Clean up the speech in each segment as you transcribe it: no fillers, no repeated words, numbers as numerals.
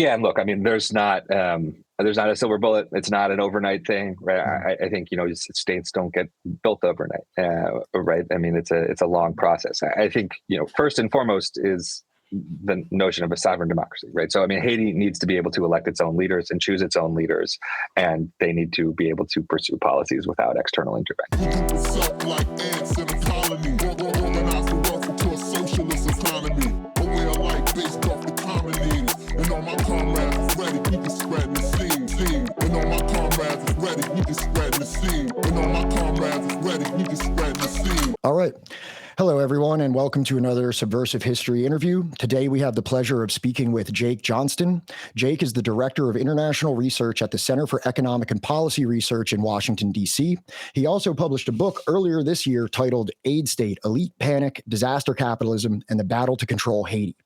Yeah, and look, I mean, there's not a silver bullet. It's not an overnight thing, right? I think states don't get built overnight, right? I mean, it's a long process. I think first and foremost is the notion of a sovereign democracy, right? So I mean, Haiti needs to be able to elect its own leaders and choose its own leaders, and they need to be able to pursue policies without external intervention. All right. Hello, everyone, and welcome to another Subversive History interview. Today, we have the pleasure of speaking with Jake Johnston. Jake is the Director of International Research at the Center for Economic and Policy Research in Washington, D.C. He also published a book earlier this year titled Aid State, Elite Panic, Disaster Capitalism, and the Battle to Control Haiti.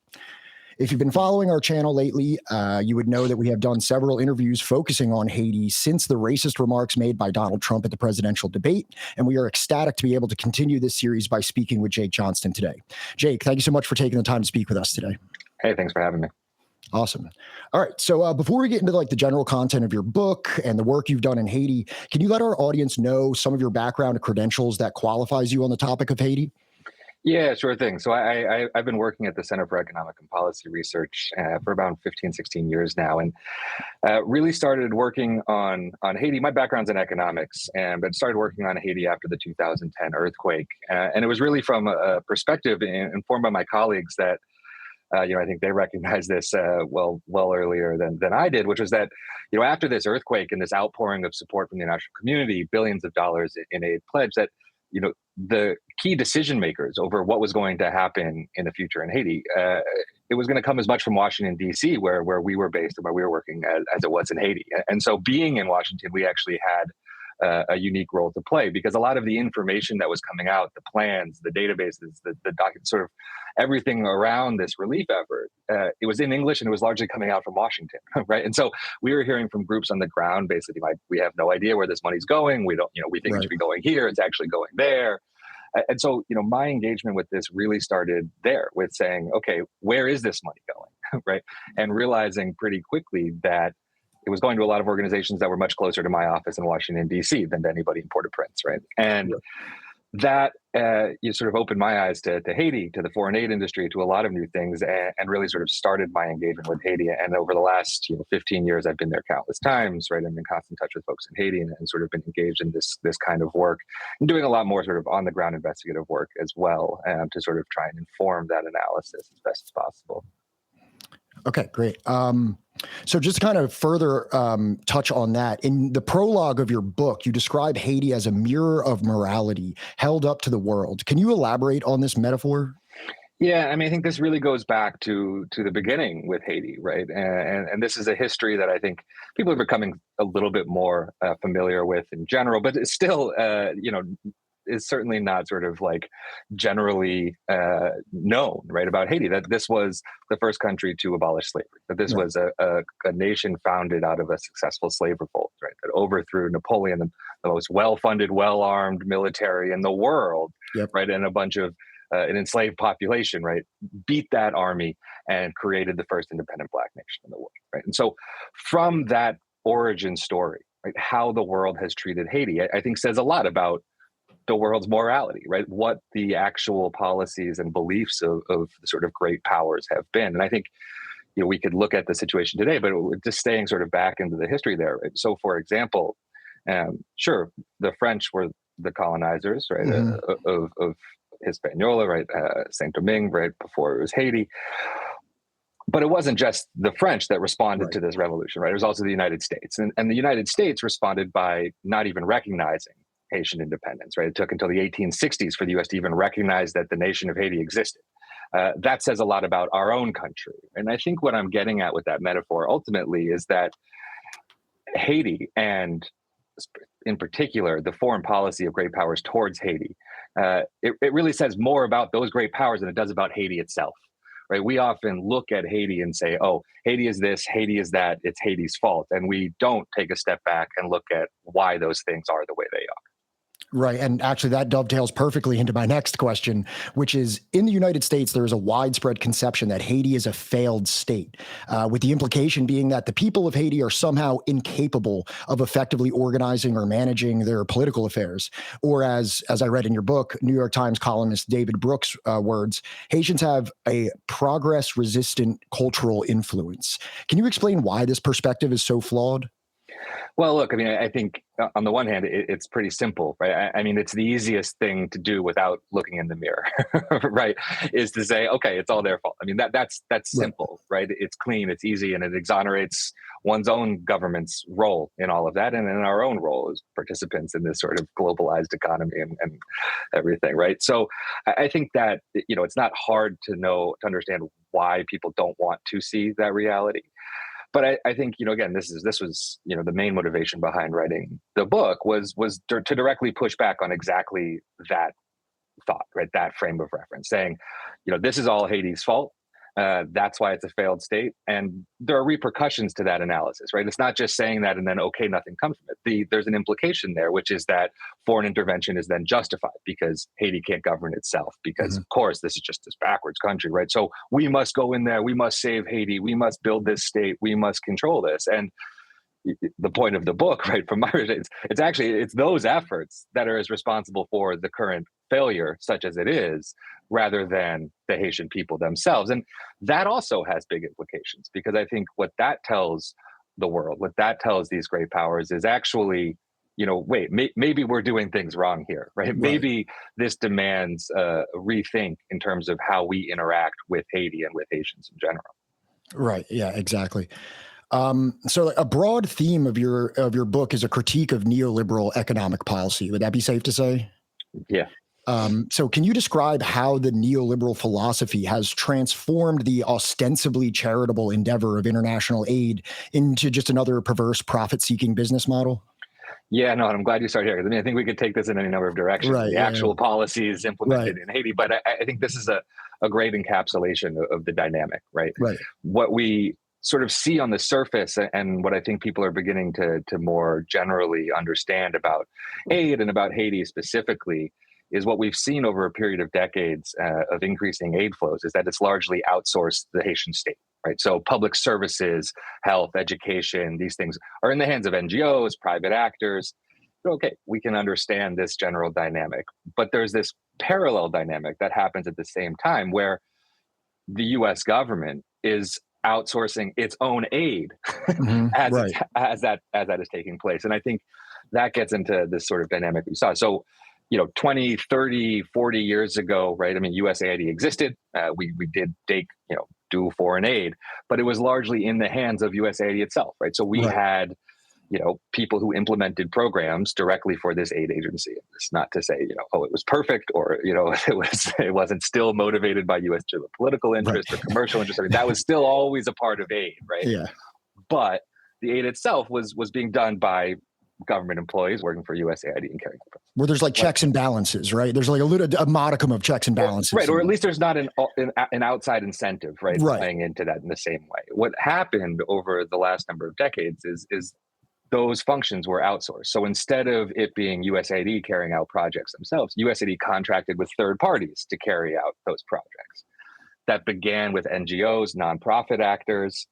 If you've been following our channel lately, you would know that we have done several interviews focusing on Haiti since the racist remarks made by Donald Trump at the presidential debate, and we are ecstatic to be able to continue this series by speaking with Jake Johnston today. Jake, thank you so much for taking the time to speak with us today. Hey, thanks for having me. Awesome. All right. So before we get into the general content of your book and the work you've done in Haiti, can you let our audience know some of your background and credentials that qualifies you on the topic of Haiti? Yeah, sure thing. So I've been working at the Center for Economic and Policy Research for about 15, 16 years now, and really started working on Haiti. My background's in economics, but started working on Haiti after the 2010 earthquake. And it was really from a perspective informed by my colleagues that, I think they recognized this well earlier than I did, which was that, after this earthquake and this outpouring of support from the international community, billions of dollars in aid pledged, that the key decision makers over what was going to happen in the future in Haiti, it was going to come as much from Washington, D.C., where we were based and where we were working as it was in Haiti. And so being in Washington, we actually had a unique role to play, because a lot of the information that was coming out, the plans, the databases, the documents, sort of everything around this relief effort, it was in English and it was largely coming out from Washington, right? And so we were hearing from groups on the ground, basically, like, we have no idea where this money's going. We don't, we think it should be going here. It's actually going there. And so, my engagement with this really started there with saying, okay, where is this money going, right? And realizing pretty quickly that it was going to a lot of organizations that were much closer to my office in Washington, D.C. than to anybody in Port-au-Prince, right? And that you sort of opened my eyes to Haiti, to the foreign aid industry, to a lot of new things, and really sort of started my engagement with Haiti. And over the last 15 years, I've been there countless times, right? I'm in constant touch with folks in Haiti and sort of been engaged in this kind of work, and doing a lot more sort of on the ground investigative work as well, to sort of try and inform that analysis as best as possible. Okay, great. So just to kind of further touch on that, in the prologue of your book, you describe Haiti as a mirror of morality held up to the world. Can you elaborate on this metaphor? Yeah, I mean, I think this really goes back to the beginning with Haiti, right? And this is a history that I think people are becoming a little bit more familiar with in general, but it's still, is certainly not sort of like generally known, right, about Haiti, that this was the first country to abolish slavery, that this was a nation founded out of a successful slave revolt, right, that overthrew Napoleon, the most well-funded, well-armed military in the world, right, and a bunch of an enslaved population, right, beat that army and created the first independent Black nation in the world, right? And so from that origin story, right, how the world has treated Haiti, I think says a lot about the world's morality, right? What the actual policies and beliefs of the sort of great powers have been. And I think, we could look at the situation today, but just staying sort of back into the history there. Right? So for example, sure, the French were the colonizers, right, of Hispaniola, right, Saint-Domingue, right, before it was Haiti. But it wasn't just the French that responded to this revolution, right? It was also the United States. And the United States responded by not even recognizing Haitian independence, right? It took until the 1860s for the U.S. to even recognize that the nation of Haiti existed. That says a lot about our own country. And I think what I'm getting at with that metaphor ultimately is that Haiti, and in particular, the foreign policy of great powers towards Haiti, it really says more about those great powers than it does about Haiti itself. Right? We often look at Haiti and say, oh, Haiti is this, Haiti is that, it's Haiti's fault. And we don't take a step back and look at why those things are the way they are. Right. And actually, that dovetails perfectly into my next question, which is in the United States, there is a widespread conception that Haiti is a failed state, with the implication being that the people of Haiti are somehow incapable of effectively organizing or managing their political affairs. Or, as I read in your book, New York Times columnist David Brooks' words, Haitians have a progress resistant cultural influence. Can you explain why this perspective is so flawed? Well, look, I mean, I think on the one hand, it's pretty simple, right? I mean, it's the easiest thing to do without looking in the mirror, right? Is to say, okay, it's all their fault. I mean, that's Right. simple, right? It's clean, it's easy, and it exonerates one's own government's role in all of that, and in our own role as participants in this sort of globalized economy and everything, right? So I think that it's not hard to understand why people don't want to see that reality. But I think again, this was the main motivation behind writing the book was to directly push back on exactly that thought, right? That frame of reference, saying, this is all Haiti's fault. That's why it's a failed state, and there are repercussions to that analysis, right? It's not just saying that and then okay, nothing comes from it. There's an implication there, which is that foreign intervention is then justified because Haiti can't govern itself. Because Mhm. of course, this is just this backwards country, right? So we must go in there, we must save Haiti, we must build this state, we must control this, and the point of the book, right, from my it's actually it's those efforts that are as responsible for the current failure, such as it is, rather than the Haitian people themselves. And that also has big implications because I think what that tells the world, what that tells these great powers is actually, wait, maybe we're doing things wrong here, right? Right. Maybe this demands a rethink in terms of how we interact with Haiti and with Haitians in general. Right. Yeah, exactly. So a broad theme of your book is a critique of neoliberal economic policy. Would that be safe to say? Yeah. So can you describe how the neoliberal philosophy has transformed the ostensibly charitable endeavor of international aid into just another perverse profit-seeking business model? Yeah, no, and I'm glad you started here. 'Cause I mean, I think we could take this in any number of directions, Right. the Yeah. actual policies Right. implemented in Haiti. But I think this is a great encapsulation of the dynamic, right? Right. What we sort of see on the surface and what I think people are beginning to more generally understand about aid and about Haiti specifically is what we've seen over a period of decades of increasing aid flows is that it's largely outsourced to the Haitian state, right? So public services, health, education, these things are in the hands of NGOs, private actors. Okay, we can understand this general dynamic. But there's this parallel dynamic that happens at the same time where the US government is outsourcing its own aid Right. as that is taking place. And I think that gets into this sort of dynamic we saw. So 20, 30, 40 years ago, right? I mean, USAID existed. We did take, do foreign aid, but it was largely in the hands of USAID itself, right? So we Right. had, people who implemented programs directly for this aid agency. It's not to say, oh, it was perfect or, it wasn't still motivated by US political Right. interest or commercial interest. I mean, that was still always a part of aid, right? Yeah. But the aid itself was being done by government employees working for USAID and carrying out. Where there's like What checks and balances, right? There's like a modicum of checks and balances. Right, or at least there's not an outside incentive, right, Right. playing into that in the same way. What happened over the last number of decades is those functions were outsourced. So instead of it being USAID carrying out projects themselves, USAID contracted with third parties to carry out those projects. That began with NGOs, nonprofit actors.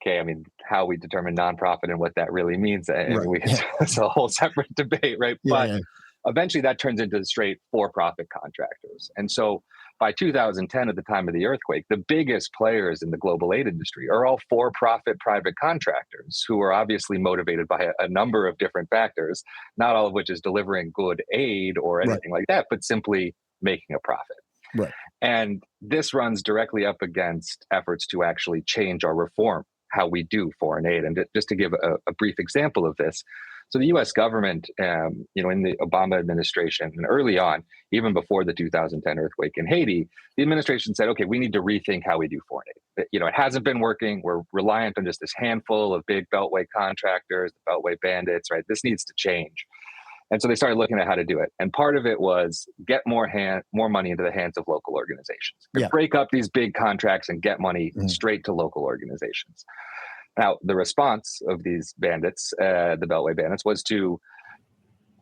Okay, I mean, how we determine nonprofit and what that really means, I mean, Right. Yeah. it's a whole separate debate, right? Yeah. But Yeah. eventually that turns into straight for-profit contractors. And so by 2010, at the time of the earthquake, the biggest players in the global aid industry are all for-profit private contractors who are obviously motivated by a number of different factors, not all of which is delivering good aid or Right. anything like that, but simply making a profit. Right. And this runs directly up against efforts to actually change or reform how we do foreign aid. And just to give a brief example of this, so the U.S. government, in the Obama administration and early on, even before the 2010 earthquake in Haiti, the administration said, okay, we need to rethink how we do foreign aid. It hasn't been working. We're reliant on just this handful of big Beltway contractors, the Beltway bandits, right? This needs to change. And so they started looking at how to do it. And part of it was get more money into the hands of local organizations. Yeah. Break up these big contracts and get money Mhm. straight to local organizations. Now, the response of these bandits, the Beltway bandits, was to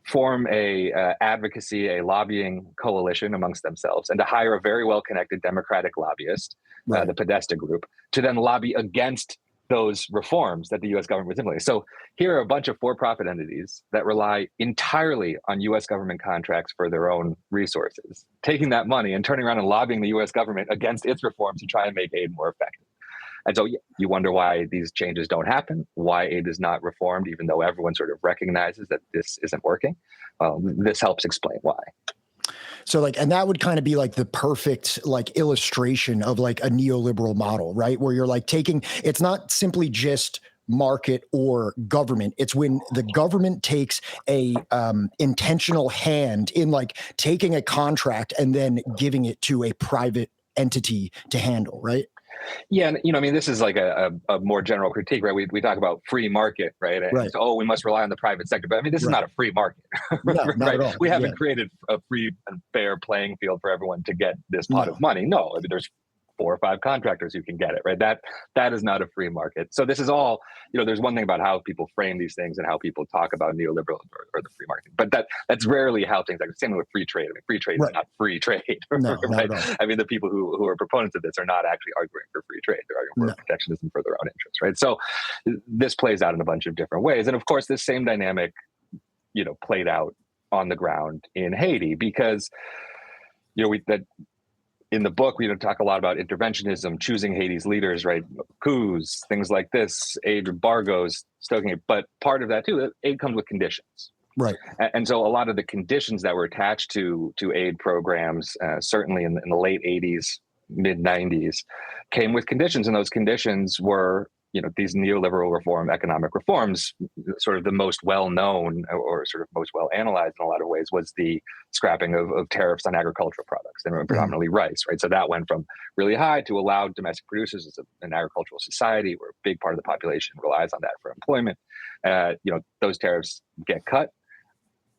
form a advocacy, a lobbying coalition amongst themselves, and to hire a very well-connected Democratic lobbyist, Right. the Podesta Group, to then lobby against those reforms that the U.S. government was implementing. So here are a bunch of for-profit entities that rely entirely on U.S. government contracts for their own resources, taking that money and turning around and lobbying the U.S. government against its reforms to try and make aid more effective. And so you wonder why these changes don't happen, why aid is not reformed, even though everyone sort of recognizes that this isn't working. This helps explain why. So like, and that would kind of be like the perfect like illustration of like a neoliberal model, right? Where you're like taking, it's not simply just market or government. It's when the government takes a intentional hand in like taking a contract and then giving it to a private entity to handle, right? Yeah, and I mean, this is like a more general critique, right? We talk about free market, right? And Right. so, we must rely on the private sector, but I mean, this is not a free market, No, not right? at all. We haven't created a free and fair playing field for everyone to get this pot of money. No, I mean, there's 4 or 5 contractors who can get it, right? That is not a free market. So this is all, there's one thing about how people frame these things and how people talk about neoliberal or the free market, but that's rarely how things are. Same with free trade. I mean, free trade is not free trade, No, right? I mean, the people who are proponents of this are not actually arguing for free trade. They're arguing for protectionism for their own interests, right? So this plays out in a bunch of different ways. And of course, this same dynamic, played out on the ground in Haiti because, in the book, we talk a lot about interventionism, choosing Haiti's leaders, right? Coups, things like this, aid embargoes, stoking it. But part of that too, aid comes with conditions. Right. And so a lot of the conditions that were attached to aid programs, certainly in the late 80s, mid 90s, came with conditions. And those conditions were, these neoliberal economic reforms. Sort of the most well-known or sort of most well-analyzed in a lot of ways was the scrapping of tariffs on agricultural products, and predominantly rice, right? So that went from really high to allow domestic producers as an agricultural society where a big part of the population relies on that for employment. Those tariffs get cut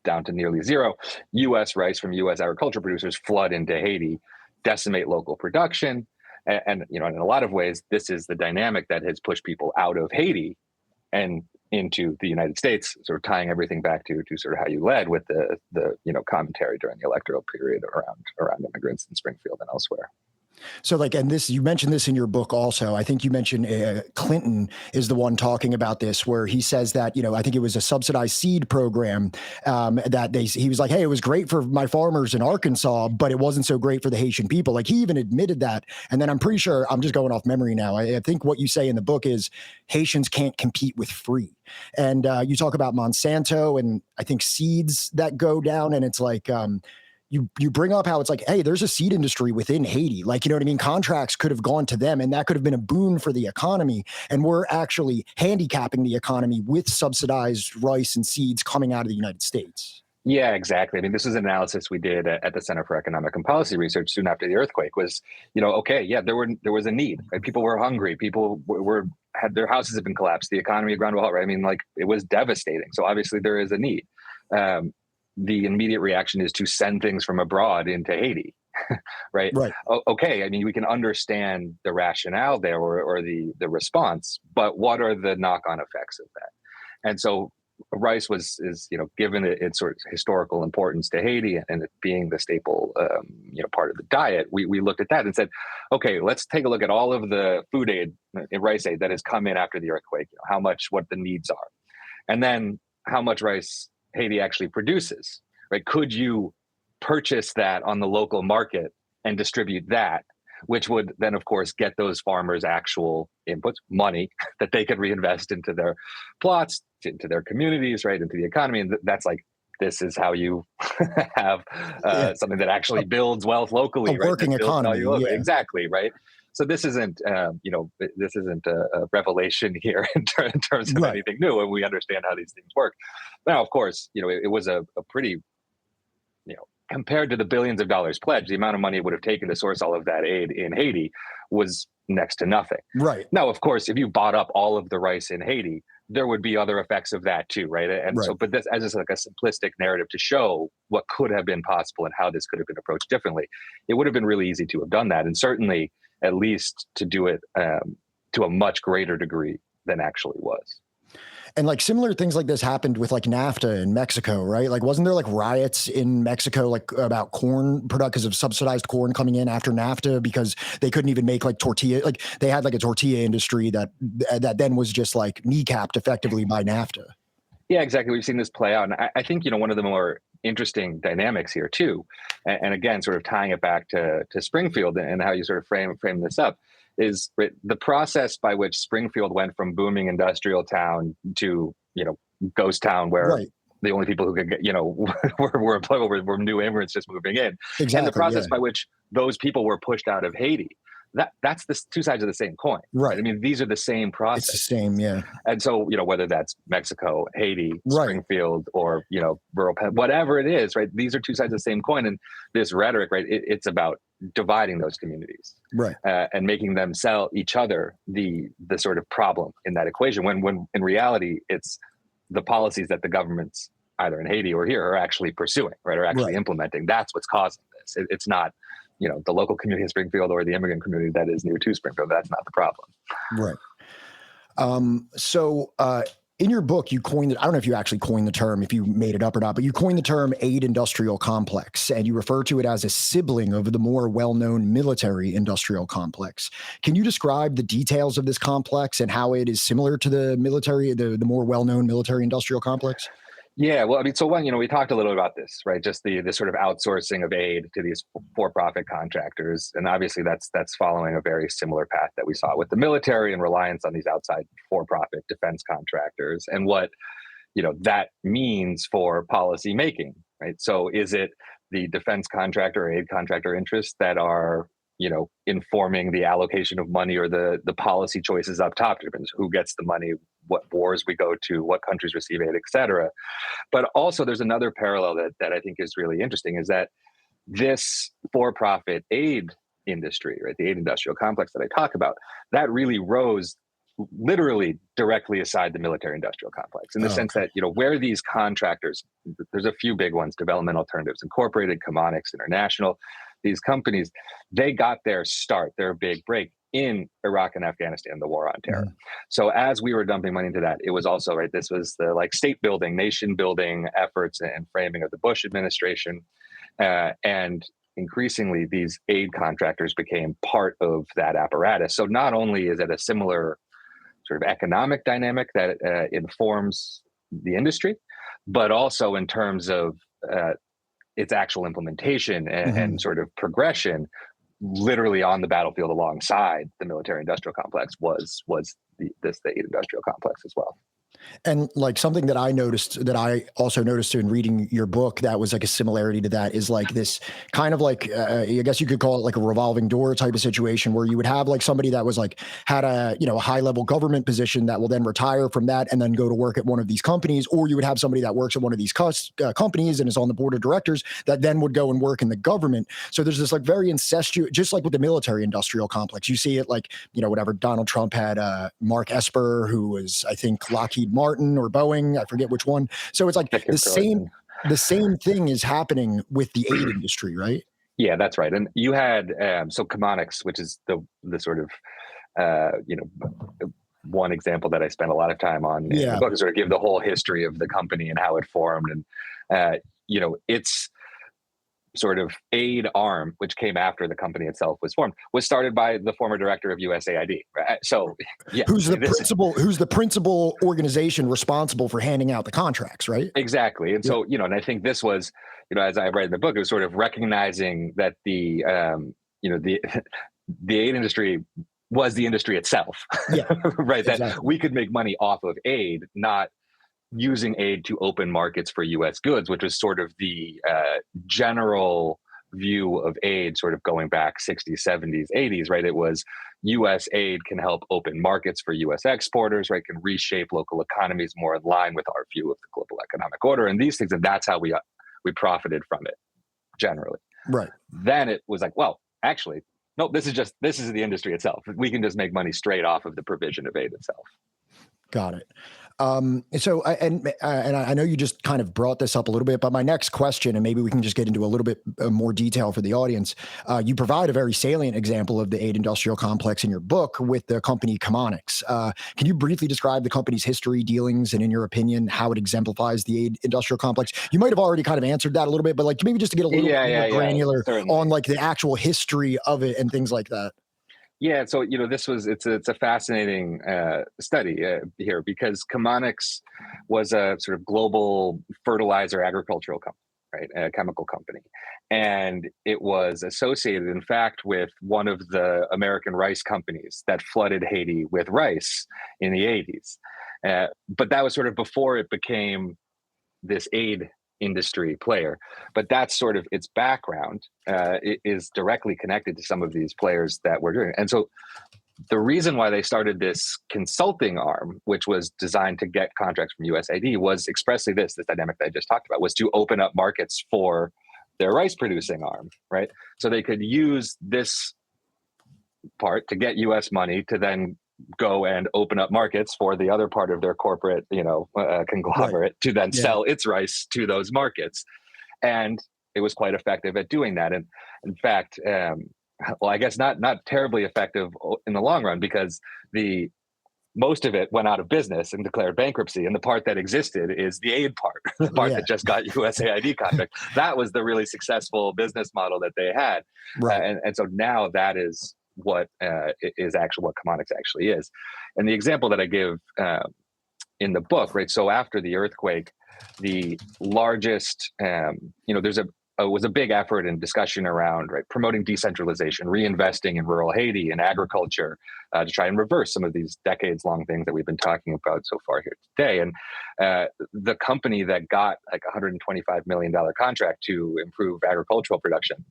down to nearly zero. U.S. rice from U.S. agriculture producers flood into Haiti, decimate local production. And in a lot of ways, this is the dynamic that has pushed people out of Haiti and into the United States, sort of tying everything back to sort of how you led with the commentary during the electoral period around immigrants in Springfield and elsewhere. So like, and this, you mentioned this in your book also. I think you mentioned Clinton is the one talking about this, where he says that, I think it was a subsidized seed program that he was like, hey, it was great for my farmers in Arkansas, but it wasn't so great for the Haitian people. Like he even admitted that. And then I'm pretty sure, I'm just going off memory now, I think what you say in the book is Haitians can't compete with free. And you talk about Monsanto and I think seeds that go down, and it's like, you bring up how it's like, hey, there's a seed industry within Haiti. Like, you know what I mean? Contracts could have gone to them and that could have been a boon for the economy. And we're actually handicapping the economy with subsidized rice and seeds coming out of the United States. Yeah, exactly. I mean, this is an analysis we did at the Center for Economic and Policy Research soon after the earthquake was, there was a need, right? People were hungry. People had their houses had been collapsed. The economy had ground to a halt, right? I mean, like it was devastating. So obviously there is a need. The immediate reaction is to send things from abroad into Haiti, right? Right. Okay, I mean, we can understand the rationale there or the response, but what are the knock-on effects of that? And so rice is given its sort of historical importance to Haiti and it being the staple part of the diet, we looked at that and said, okay, let's take a look at all of the food aid and rice aid that has come in after the earthquake, what the needs are, and then how much rice Haiti actually produces, right? Could you purchase that on the local market and distribute that, which would then, of course, get those farmers actual inputs, money that they could reinvest into their plots, into their communities, right, into the economy. And that's like, this is how you have something that actually builds wealth locally, a right? Working economy, locally. Exactly, right? So this isn't, this isn't a revelation here in terms of anything new, and we understand how these things work. Now, of course, it was a pretty, compared to the billions of dollars pledged, the amount of money it would have taken to source all of that aid in Haiti was next to nothing. Right. Now, of course, if you bought up all of the rice in Haiti, there would be other effects of that too, right? And so, but this as just like a simplistic narrative to show what could have been possible and how this could have been approached differently, it would have been really easy to have done that, and certainly at least to do it to a much greater degree than actually was. And like similar things like this happened with like NAFTA in Mexico, right? Like, wasn't there like riots in Mexico, like about corn product because of subsidized corn coming in after NAFTA because they couldn't even make like tortilla, like they had like a tortilla industry that then was just like kneecapped effectively by NAFTA. Yeah, exactly. We've seen this play out. And I think, one of the more interesting dynamics here too, and again, sort of tying it back to Springfield and how you sort of frame this up, is the process by which Springfield went from booming industrial town to, ghost town where Right. the only people who could get, were employable were new immigrants just moving in. And the Exactly. process Yeah. by which those people were pushed out of Haiti. That's the two sides of the same coin. Right. I mean, these are the same It's the process. same. Yeah. And so, whether that's Mexico, Haiti, Right. Springfield, or, rural, whatever it is, right? These are two sides of the same coin. And this rhetoric, right, it's about dividing those communities, right, and making them sell each other the sort of problem in that equation. When in reality, it's the policies that the governments either in Haiti or here are actually pursuing, right, are actually implementing. That's what's causing this. It's not, the local community in Springfield or the immigrant community that is new to Springfield. That's not the problem. Right. So in your book, you coined it. I don't know if you actually coined the term, if you made it up or not, but you coined the term aid industrial complex, and you refer to it as a sibling of the more well-known military industrial complex. Can you describe the details of this complex and how it is similar to the military, the more well-known military industrial complex? Yeah, well, I mean, so one, we talked a little about this, right? Just the sort of outsourcing of aid to these for-profit contractors, and obviously that's following a very similar path that we saw with the military and reliance on these outside for-profit defense contractors, and what that means for policy making, right? So, is it the defense contractor or aid contractor interests that are informing the allocation of money or the policy choices up top, who gets the money, what wars we go to, what countries receive aid, et cetera. But also there's another parallel that I think is really interesting, is that this for-profit aid industry, right, the aid industrial complex that I talk about, that really rose literally directly aside the military industrial complex, in the sense that, where these contractors, there's a few big ones: Development Alternatives Incorporated, Commodification International. These companies, they got their start, their big break in Iraq and Afghanistan, the war on terror. So as we were dumping money into that, it was also, right, this was the like state building, nation building efforts and framing of the Bush administration. And increasingly, these aid contractors became part of that apparatus. So not only is it a similar sort of economic dynamic that informs the industry, but also in terms of its actual implementation and sort of progression, literally on the battlefield alongside the military industrial complex was the aid industrial complex as well. And like something that I also noticed in reading your book that was like a similarity to that is like this kind of like, I guess you could call it like a revolving door type of situation, where you would have like somebody that was like, had a high level government position that will then retire from that and then go to work at one of these companies. Or you would have somebody that works at one of these companies and is on the board of directors that then would go and work in the government. So there's this like very incestuous, just like with the military industrial complex. You see it like, whatever, Donald Trump had Mark Esper, who was, I think, Lockheed Martin or Boeing, I forget which one. So it's like the same thing is happening with the aid industry, right? Yeah, that's right. And you had so Chemonics, which is the sort of one example that I spent a lot of time on in the book, to sort of give the whole history of the company and how it formed. And it's sort of aid arm, which came after the company itself was formed, was started by the former director of USAID. Right? So, yeah, who's the principal organization responsible for handing out the contracts, right? Exactly. And so, and I think this was, as I write in the book, it was sort of recognizing that the aid industry was the industry itself, right? Exactly. That we could make money off of aid, not using aid to open markets for U.S. goods, which was sort of the general view of aid, sort of going back 60s, 70s, 80s, right? It was U.S. aid can help open markets for U.S. exporters, right? Can reshape local economies more in line with our view of the global economic order and these things, and that's how we profited from it generally. Right. Then it was like, well, actually, no, this is the industry itself. We can just make money straight off of the provision of aid itself. Got it. And I know you just kind of brought this up a little bit, but my next question, and maybe we can just get into a little bit more detail for the audience. You provide a very salient example of the aid industrial complex in your book with the company Chemonics. Can you briefly describe the company's history, dealings, and in your opinion, how it exemplifies the aid industrial complex? You might have already kind of answered that a little bit, but like maybe just to get a little bit more granular on like the actual history of it and things like that. Yeah, so it's a fascinating study here because Chemonics was a sort of global fertilizer agricultural company, right? A chemical company, and it was associated, in fact, with one of the American rice companies that flooded Haiti with rice in the 80s. But that was sort of before it became this aid industry player, but that's sort of its background. It is directly connected to some of these players that we're doing. And so the reason why they started this consulting arm, which was designed to get contracts from USAID, was expressly this dynamic that I just talked about, was to open up markets for their rice producing arm, right? So they could use this part to get US money to then go and open up markets for the other part of their corporate, conglomerate to then sell its rice to those markets. And it was quite effective at doing that. And in fact, well, I guess not terribly effective in the long run because most of it went out of business and declared bankruptcy. And the part that existed is the aid part, the part that just got USAID contract. That was the really successful business model that they had. Right. And so now that is what what Chemonics actually is. And the example that I give in the book, right? So after the earthquake, the largest, was a big effort and discussion around promoting decentralization, reinvesting in rural Haiti and agriculture to try and reverse some of these decades-long things that we've been talking about so far here today. And the company that got like $125 million contract to improve agricultural production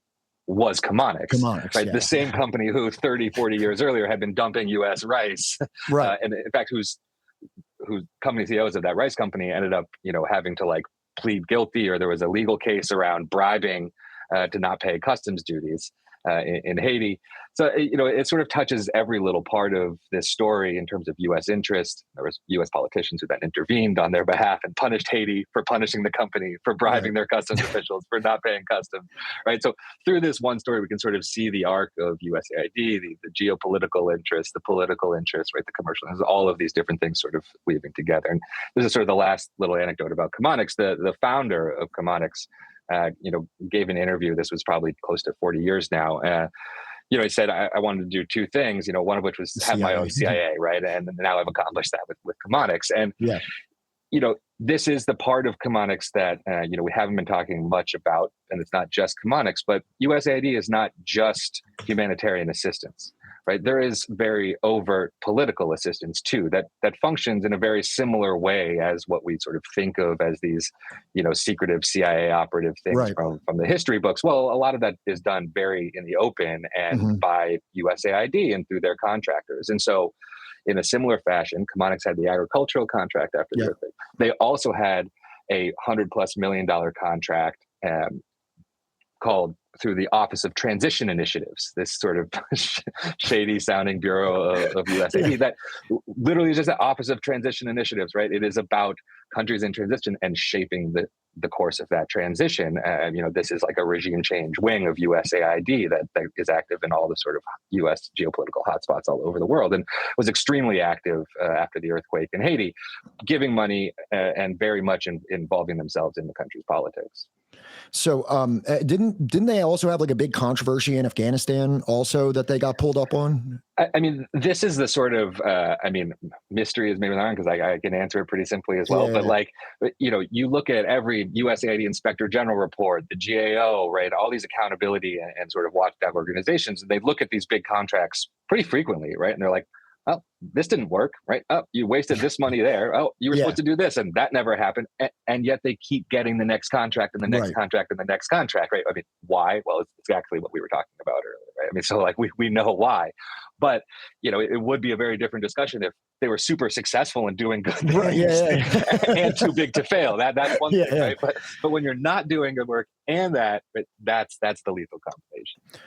was Chemonics, right? The same company who 30, 40 years earlier had been dumping US rice. Right. And in fact, whose company CEOs of that rice company ended up, having to plead guilty, or there was a legal case around bribing to not pay customs duties in Haiti. So, it sort of touches every little part of this story in terms of U.S. interest. There was U.S. politicians who then intervened on their behalf and punished Haiti for punishing the company, for bribing their customs officials, for not paying customs, right? So through this one story, we can sort of see the arc of USAID, the geopolitical interest, the political interest, right? The commercial, all of these different things sort of weaving together. And this is sort of the last little anecdote about Chemonics. The founder of Chemonics, gave an interview. This was probably close to 40 years now. He said, I wanted to do two things, one of which was have my own CIA, right? And now I've accomplished that with Chemonics. And, this is the part of Chemonics that, we haven't been talking much about, and it's not just Chemonics, but USAID is not just humanitarian assistance, right? There is very overt political assistance too, that functions in a very similar way as what we sort of think of as these, secretive CIA operative things from the history books. Well, a lot of that is done very in the open and by USAID and through their contractors. And so in a similar fashion, Chemonics had the agricultural contract after the earthquake. They also had a $100+ million contract called through the Office of Transition Initiatives, this sort of shady sounding bureau of USAID that literally is just the Office of Transition Initiatives, right? It is about countries in transition and shaping the course of that transition. This is like a regime change wing of USAID that is active in all the sort of US geopolitical hotspots all over the world, and was extremely active after the earthquake in Haiti, giving money and very much involving themselves in the country's politics. So didn't they also have like a big controversy in Afghanistan also that they got pulled up on? I mean, this is the sort of, mystery is maybe not because I can answer it pretty simply as well. But you look at every USAID Inspector General report, the GAO, right? All these accountability and sort of watchdog organizations, and they look at these big contracts pretty frequently, right? And they're like, oh, this didn't work, right? Oh, you wasted this money there. Oh, you were supposed to do this, and that never happened. And yet they keep getting the next contract and the next contract and the next contract, right? I mean, why? Well, it's exactly what we were talking about earlier, right? I mean, so we know why. But, it would be a very different discussion if they were super successful in doing good things and too big to fail. That's one thing, right? But when you're not doing good work and that's the lethal combination.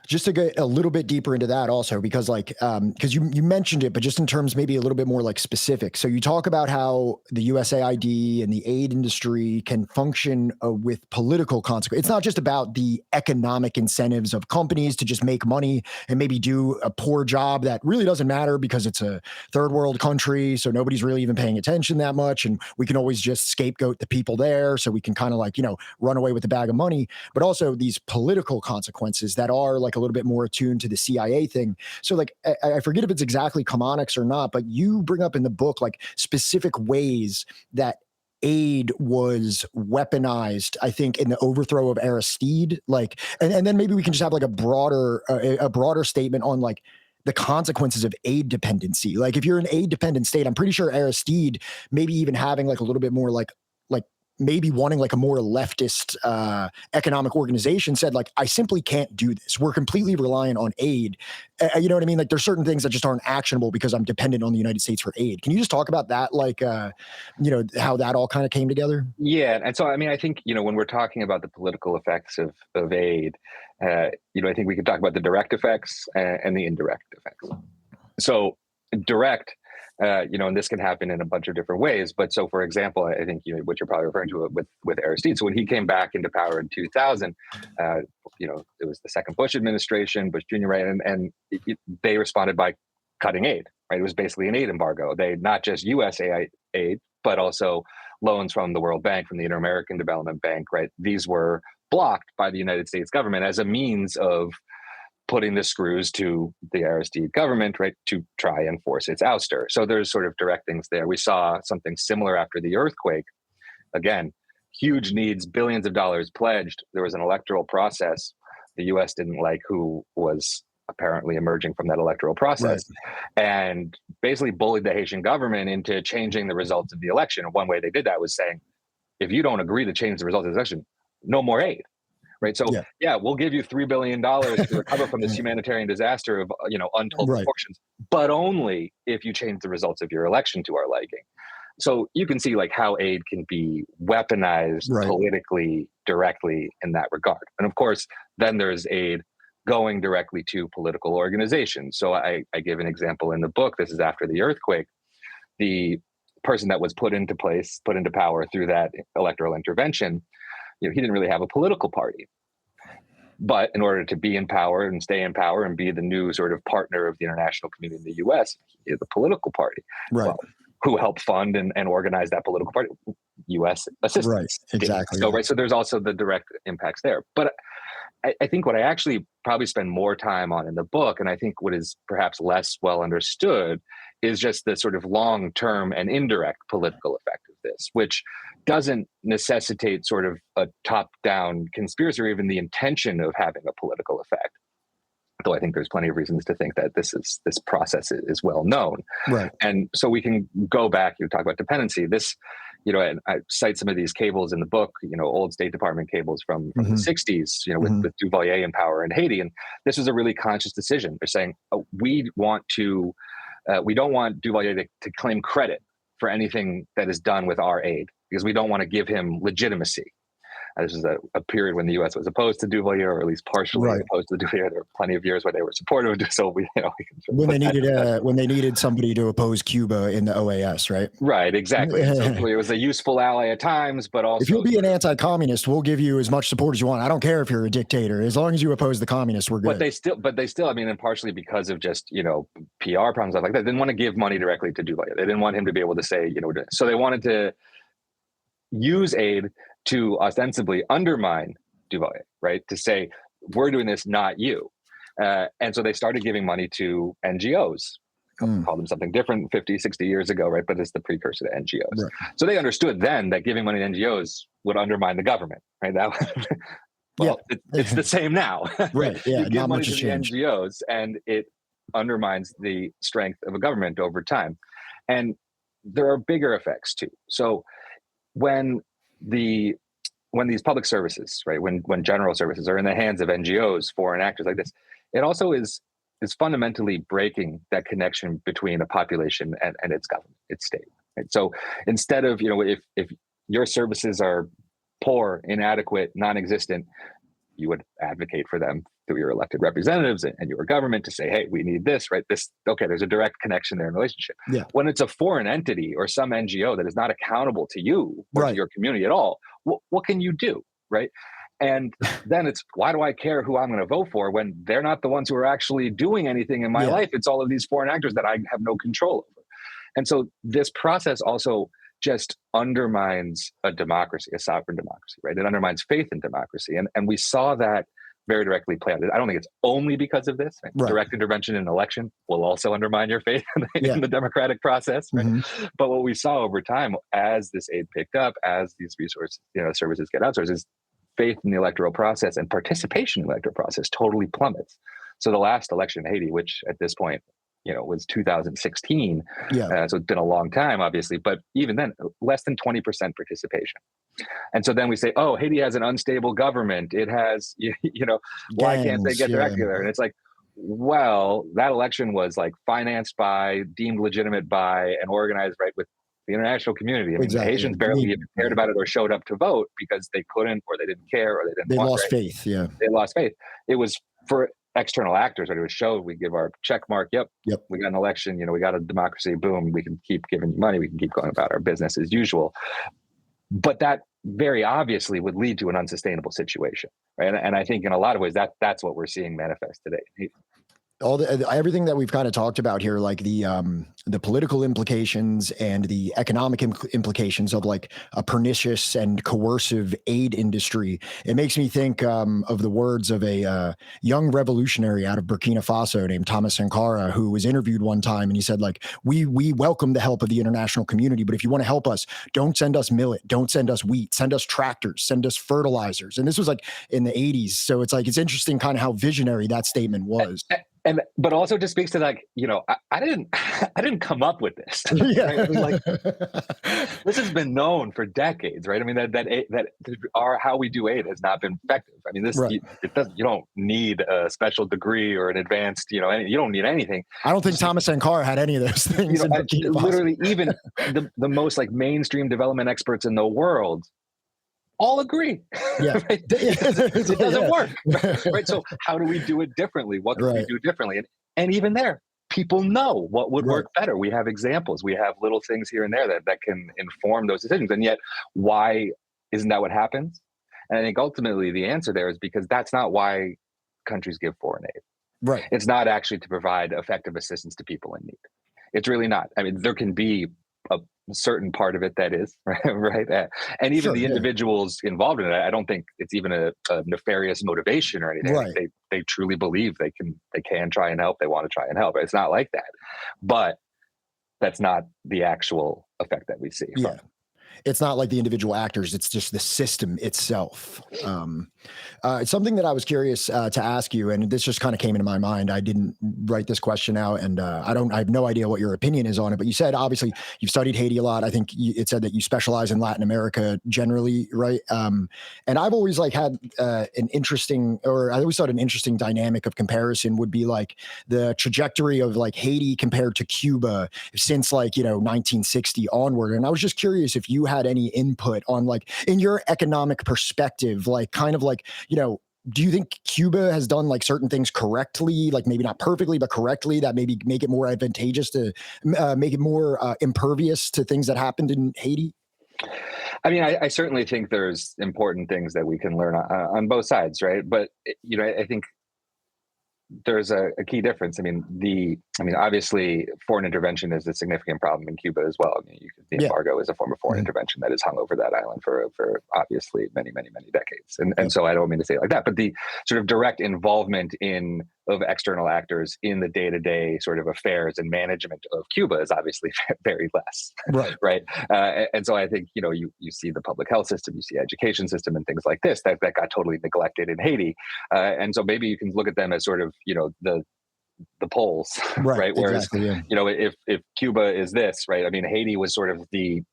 Just to get a little bit deeper into that also, because because you mentioned it, but just in terms maybe a little bit more like specific. So you talk about how the USAID and the aid industry can function with political consequences. It's not just about the economic incentives of companies to just make money and maybe do a poor job that really doesn't matter because it's a third world country. So nobody's really even paying attention that much. And we can always just scapegoat the people there. So we can kind of run away with the bag of money, but also these political consequences that are like a little bit more attuned to the CIA thing. So I forget if it's exactly Commonics or not, but you bring up in the book like specific ways that aid was weaponized, I think, in the overthrow of Aristide. And then maybe we can just have like a broader statement on like the consequences of aid dependency. Like if you're an aid dependent state, I'm pretty sure Aristide maybe even having like a little bit more like maybe wanting like a more leftist economic organization said like, I simply can't do this. We're completely reliant on aid. You know what I mean? Like there's certain things that just aren't actionable because I'm dependent on the United States for aid. Can you just talk about that? How that all kind of came together? Yeah. And so, I mean, I think, when we're talking about the political effects of aid, I think we could talk about the direct effects and the indirect effects. So direct, and this can happen in a bunch of different ways. But so, for example, I think what you're probably referring to with Aristide. So when he came back into power in 2000, it was the second Bush administration, Bush Jr., right, and they responded by cutting aid. Right, it was basically an aid embargo. They not just USAID aid, but also loans from the World Bank, from the Inter-American Development Bank. Right, these were blocked by the United States government as a means of putting the screws to the Aristide government, right, to try and force its ouster. So there's sort of direct things there. We saw something similar after the earthquake. Again, huge needs, billions of dollars pledged. There was an electoral process. The US didn't like who was apparently emerging from that electoral process, and basically bullied the Haitian government into changing the results of the election. And one way they did that was saying, if you don't agree to change the results of the election, no more aid. Right. So, we'll give you $3 billion to recover from this humanitarian disaster of, untold proportions, but only if you change the results of your election to our liking. So you can see like how aid can be weaponized politically directly in that regard. And of course, then there's aid going directly to political organizations. So I give an example in the book. This is after the earthquake. The person that was put into power through that electoral intervention, he didn't really have a political party. But in order to be in power and stay in power and be the new sort of partner of the international community in the US, he had the political party. Right. Well, who helped fund and organize that political party? US assistance. Right. Exactly. So there's also the direct impacts there. But I think what I actually probably spend more time on in the book, and I think what is perhaps less well understood, is just the sort of long-term and indirect political effect of this, which doesn't necessitate sort of a top-down conspiracy or even the intention of having a political effect. Though I think there's plenty of reasons to think that this process is well known. Right. And so we can go back, you talk about dependency. This, and I cite some of these cables in the book, old State Department cables from the 60s, with Duvalier in power in Haiti. And this was a really conscious decision. They're saying, we don't want Duvalier to claim credit for anything that is done with our aid, because we don't want to give him legitimacy. This is a period when the U.S. was opposed to Duvalier, or at least partially opposed to Duvalier. There were plenty of years where they were supportive. So when they needed somebody to oppose Cuba in the OAS, right? Right, exactly. So it was a useful ally at times, but also if you'll be an anti-communist, we'll give you as much support as you want. I don't care if you're a dictator, as long as you oppose the communists, we're good. But they still, I mean, and partially because of just PR problems, stuff like that, they didn't want to give money directly to Duvalier. They didn't want him to be able to say, so they wanted to use aid to ostensibly undermine Duvalier, right? To say, we're doing this, not you. And so they started giving money to NGOs, called them something different 50, 60 years ago, right? But it's the precursor to NGOs. Right. So they understood then that giving money to NGOs would undermine the government, right? It's the same now. Right, yeah. You give money to the NGOs and it undermines the strength of a government over time. And there are bigger effects too. So when these public services, right, when general services are in the hands of NGOs, foreign actors like this, it also is fundamentally breaking that connection between a population and its government, its state. Right? So instead of, if your services are poor, inadequate, non-existent, you would advocate for them through your elected representatives and your government to say, hey, we need this, right? Okay, there's a direct connection there in relationship. Yeah. When it's a foreign entity or some NGO that is not accountable to you or to your community at all, what can you do, right? And then it's, why do I care who I'm going to vote for when they're not the ones who are actually doing anything in my life? It's all of these foreign actors that I have no control over. And so this process also just undermines a democracy, a sovereign democracy, right? It undermines faith in democracy. And we saw that very directly play out. I don't think it's only because of this. Right? Direct intervention in an election will also undermine your faith in the democratic process. Right? Mm-hmm. But what we saw over time, as this aid picked up, as these resources, services get outsourced, is faith in the electoral process and participation in the electoral process totally plummets. So the last election in Haiti, which at this point, was 2016. So it's been a long time, obviously, but even then, less than 20% participation. And so then we say, oh, Haiti has an unstable government. It has, why can't they get their act together? And it's like, well, that election was like financed by, deemed legitimate by, and organized with the international community. I mean, the Haitians barely even cared about it or showed up to vote because they couldn't, or they didn't care, or they lost faith. Yeah, they lost faith. It was for external actors, right? It was showed, we give our check mark. Yep. We got an election, we got a democracy, boom, we can keep giving you money. We can keep going about our business as usual. But that very obviously would lead to an unsustainable situation. Right. And I think in a lot of ways that's what we're seeing manifest today. Everything that we've kind of talked about here, like the political implications and the economic implications of like a pernicious and coercive aid industry, it makes me think of the words of a young revolutionary out of Burkina Faso named Thomas Sankara, who was interviewed one time, and he said, like, we welcome the help of the international community, but if you want to help us, don't send us millet, don't send us wheat, send us tractors, send us fertilizers. And this was like in the 80s. So it's like, it's interesting kind of how visionary that statement was. But also just speaks to like, I didn't come up with this. Right? I mean, like, this has been known for decades, right? I mean, that how we do aid has not been effective. I mean, this you don't need a special degree or an advanced, you don't need anything. I don't think Thomas Sankara had any of those things. Literally, even the most like mainstream development experts in the world all agree. Yeah. Right? It doesn't work. Right. So how do we do it differently? What can we do differently? And even there, people know what would work better. We have examples. We have little things here and there that can inform those decisions. And yet, why isn't that what happens? And I think ultimately the answer there is because that's not why countries give foreign aid. Right. It's not actually to provide effective assistance to people in need. It's really not. I mean, there can be a certain part of it that is right, and even the individuals involved in it, I don't think it's even a nefarious motivation or anything. Right. They truly believe they can try and help. They want to try and help. It's not like that, but that's not the actual effect that we see. Yeah. It's not like the individual actors, it's just the system itself. It's something that I was curious to ask you, and this just kind of came into my mind. I didn't write this question out, and I have no idea what your opinion is on it, but you said, obviously, you've studied Haiti a lot. I think it said that you specialize in Latin America generally, right? And I've always like had I always thought an interesting dynamic of comparison would be like the trajectory of like Haiti compared to Cuba since like, 1960 onward. And I was just curious if you had any input on like in your economic perspective, like kind of like, do you think Cuba has done like certain things correctly, like maybe not perfectly, but correctly, that maybe make it more advantageous to make it more impervious to things that happened in Haiti? I mean, I certainly think there's important things that we can learn on both sides, right? But, I think there's a key difference. I mean, obviously, foreign intervention is a significant problem in Cuba as well. I mean, the embargo is a form of foreign intervention that has hung over that island for obviously many, many, many decades. And so I don't mean to say it like that, but the sort of direct involvement of external actors in the day-to-day sort of affairs and management of Cuba is obviously very less. Right. And so I think, you see the public health system, you see education system and things like this that got totally neglected in Haiti. And so maybe you can look at them as sort of, the poles, right? Whereas, if Cuba is this, right? I mean, Haiti was sort of the,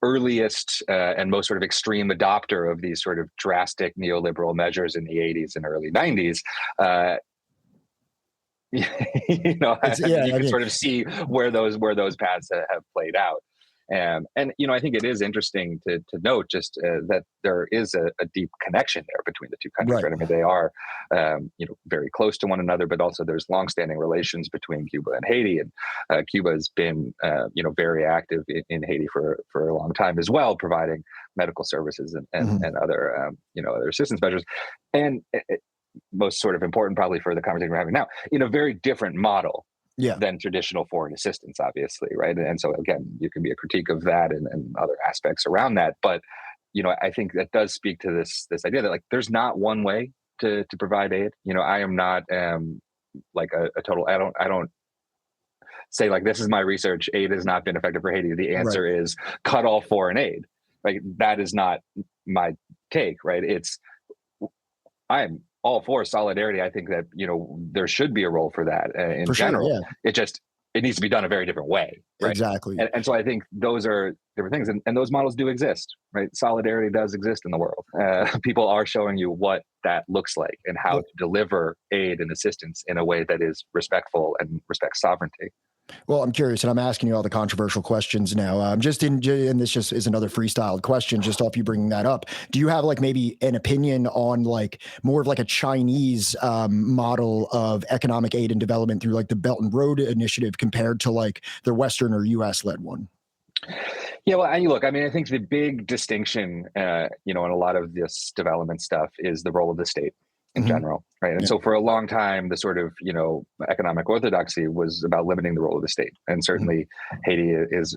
earliest and most sort of extreme adopter of these sort of drastic neoliberal measures in the 80s and early 90s. You can sort of see where those paths have played out. And I think it is interesting to note just that there is a deep connection there between the two countries, Right. right? I mean, they are very close to one another, but also there's longstanding relations between Cuba and Haiti, and Cuba has been very active in Haiti for a long time as well, providing medical services and other other assistance measures, and most sort of important probably for the conversation we're having now, in a very different model Yeah. than traditional foreign assistance, obviously, right? And so again, you can be a critique of that and other aspects around that, but I think that does speak to this idea that like there's not one way to provide aid. I am not like a total. I don't say like this is my research. Aid has not been effective for Haiti. The answer is cut all foreign aid. Like that is not my take, right? I'm all for solidarity. I think that there should be a role for that in For general. sure, yeah. It needs to be done a very different way, right? Exactly. And so I think those are different things, and those models do exist, right? Solidarity does exist in the world. People are showing you what that looks like and how to deliver aid and assistance in a way that is respectful and respects sovereignty. Well, I'm curious, and I'm asking you all the controversial questions now. And this just is another freestyled question, just off you bringing that up. Do you have like maybe an opinion on like more of like a Chinese model of economic aid and development through like the Belt and Road Initiative compared to like the Western or U.S. led one? Yeah, well, and look, I mean, I think the big distinction, in a lot of this development stuff is the role of the state in general, right? And so for a long time, the sort of, economic orthodoxy was about limiting the role of the state. And certainly Haiti is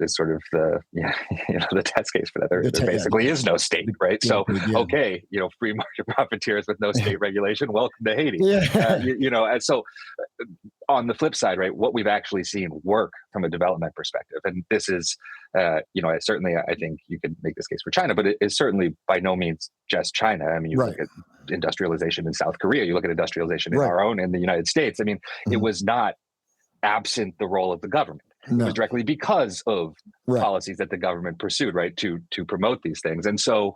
sort of the, the test case for that. There basically is no state, right? So, okay, free market profiteers with no state regulation, welcome to Haiti. And so on the flip side, right, what we've actually seen work from a development perspective, and this is, certainly I think you could make this case for China, but it is certainly by no means just China. I mean, you look at industrialization in South Korea, you look at industrialization in the United States. I mean, it was not absent the role of the government. It was directly because of policies that the government pursued, right, to promote these things. And so,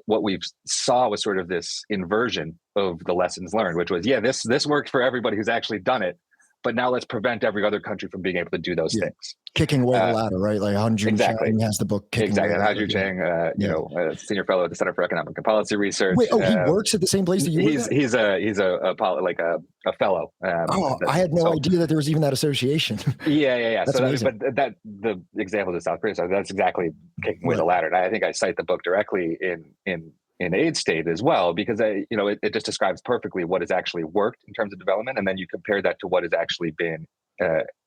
what we saw was sort of this inversion of the lessons learned, which was, this worked for everybody who's actually done it, but now let's prevent every other country from being able to do those things. Kicking away the ladder, right? Like Han Chang has the book Kicking Away the Ladder. Han Chang, a senior fellow at the Center for Economic and Policy Research. Wait, he works at the same place that you work at? He's a fellow. I had no idea that there was even that association. Yeah. That's amazing. But the example of South Korea, so that's exactly kicking away the ladder. And I think I cite the book directly in aid state as well, because it just describes perfectly what has actually worked in terms of development, and then you compare that to what has actually been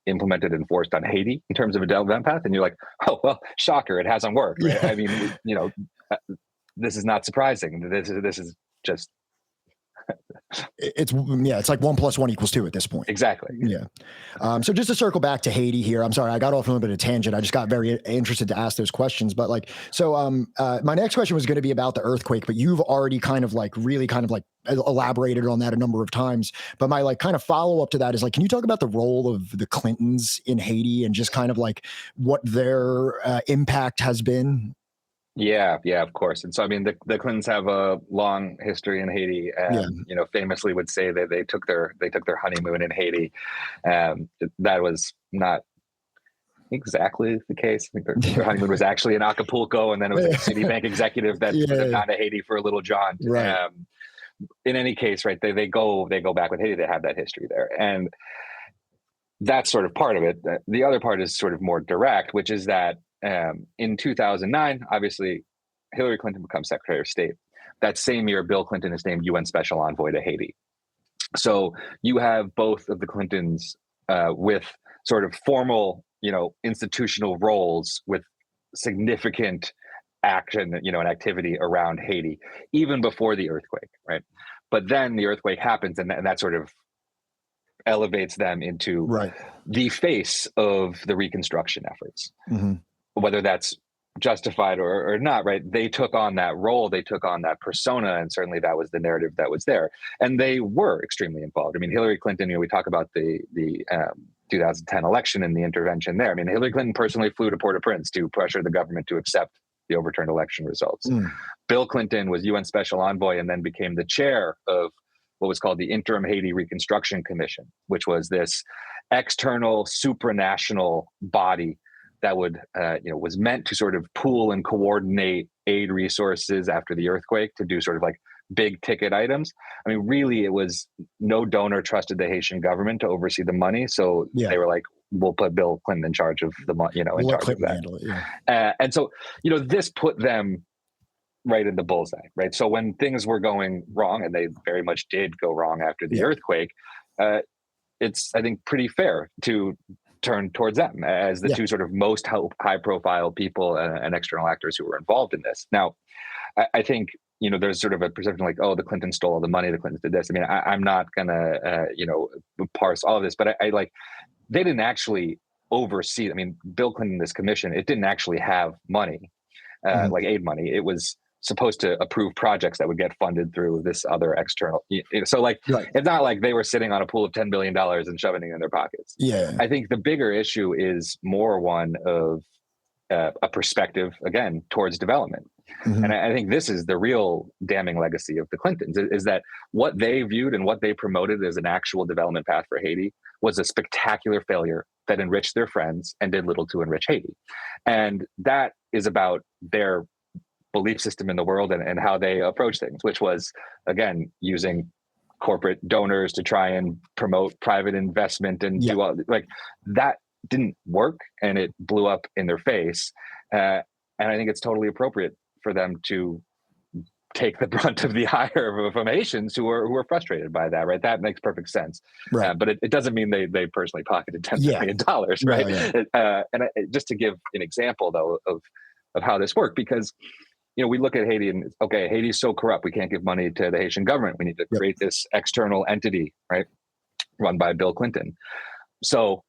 implemented and enforced on Haiti in terms of a development path, and you're like, oh well, shocker, it hasn't worked. Right? I mean, this is not surprising. This is just it's like 1 + 1 = 2 at this point. Exactly. Yeah. So just to circle back to Haiti here, I'm sorry, I got off a little bit of tangent. I just got very interested to ask those questions. But my next question was going to be about the earthquake, but you've already really elaborated on that a number of times. But my kind of follow up to that is can you talk about the role of the Clintons in Haiti and just kind of what their impact has been? Yeah, of course. And so, I mean, the Clintons have a long history in Haiti. Famously would say that they took their honeymoon in Haiti. That was not exactly the case. I think their honeymoon was actually in Acapulco, and then it was a Citibank executive that took them down to Haiti for a little jaunt. Right. In any case, right, they go back with Haiti. They have that history there, and that's sort of part of it. The other part is sort of more direct, which is that in 2009, obviously, Hillary Clinton becomes Secretary of State. That same year, Bill Clinton is named UN Special Envoy to Haiti. So you have both of the Clintons with sort of formal, institutional roles with significant action, and activity around Haiti, even before the earthquake, right? But then the earthquake happens, and that sort of elevates them into the face of the reconstruction efforts. Whether that's justified or not, right? They took on that role, they took on that persona, and certainly that was the narrative that was there. And they were extremely involved. I mean, Hillary Clinton, we talk about the 2010 election and the intervention there. I mean, Hillary Clinton personally flew to Port-au-Prince to pressure the government to accept the overturned election results. Bill Clinton was UN Special Envoy and then became the chair of what was called the Interim Haiti Reconstruction Commission, which was this external supranational body that would, was meant to sort of pool and coordinate aid resources after the earthquake to do sort of like big ticket items. I mean, really, it was no donor trusted the Haitian government to oversee the money. So they were like, we'll put Bill Clinton in charge of the money, We'll in let charge Clinton of that. handle it, And so, this put them right in the bullseye, right? So when things were going wrong, and they very much did go wrong after the earthquake, it's, I think, pretty fair to turn towards them as the two sort of most high profile people and external actors who were involved in this. Now, I think, there's sort of a perception like, oh, the Clintons stole all the money, the Clintons did this. I mean, I'm not gonna, parse all of this, but I like, they didn't actually oversee. I mean, Bill Clinton, this commission, it didn't actually have money, like aid money. It was supposed to approve projects that would get funded through this other external. So like, it's not like they were sitting on a pool of $10 billion and shoving it in their pockets. I think the bigger issue is more one of a perspective, again, towards development. And I think this is the real damning legacy of the Clintons, is that what they viewed and what they promoted as an actual development path for Haiti was a spectacular failure that enriched their friends and did little to enrich Haiti. And that is about their belief system in the world and how they approach things, which was, again, using corporate donors to try and promote private investment and do all, like, that didn't work, and it blew up in their face. And I think it's totally appropriate for them to take the brunt of the ire from Haitians who are frustrated by that, right? That makes perfect sense. But it doesn't mean they personally pocketed $10 million, right? Just to give an example, though, of how this worked, because we look at Haiti and, okay, Haiti's so corrupt, we can't give money to the Haitian government. We need to create this external entity, right, run by Bill Clinton. So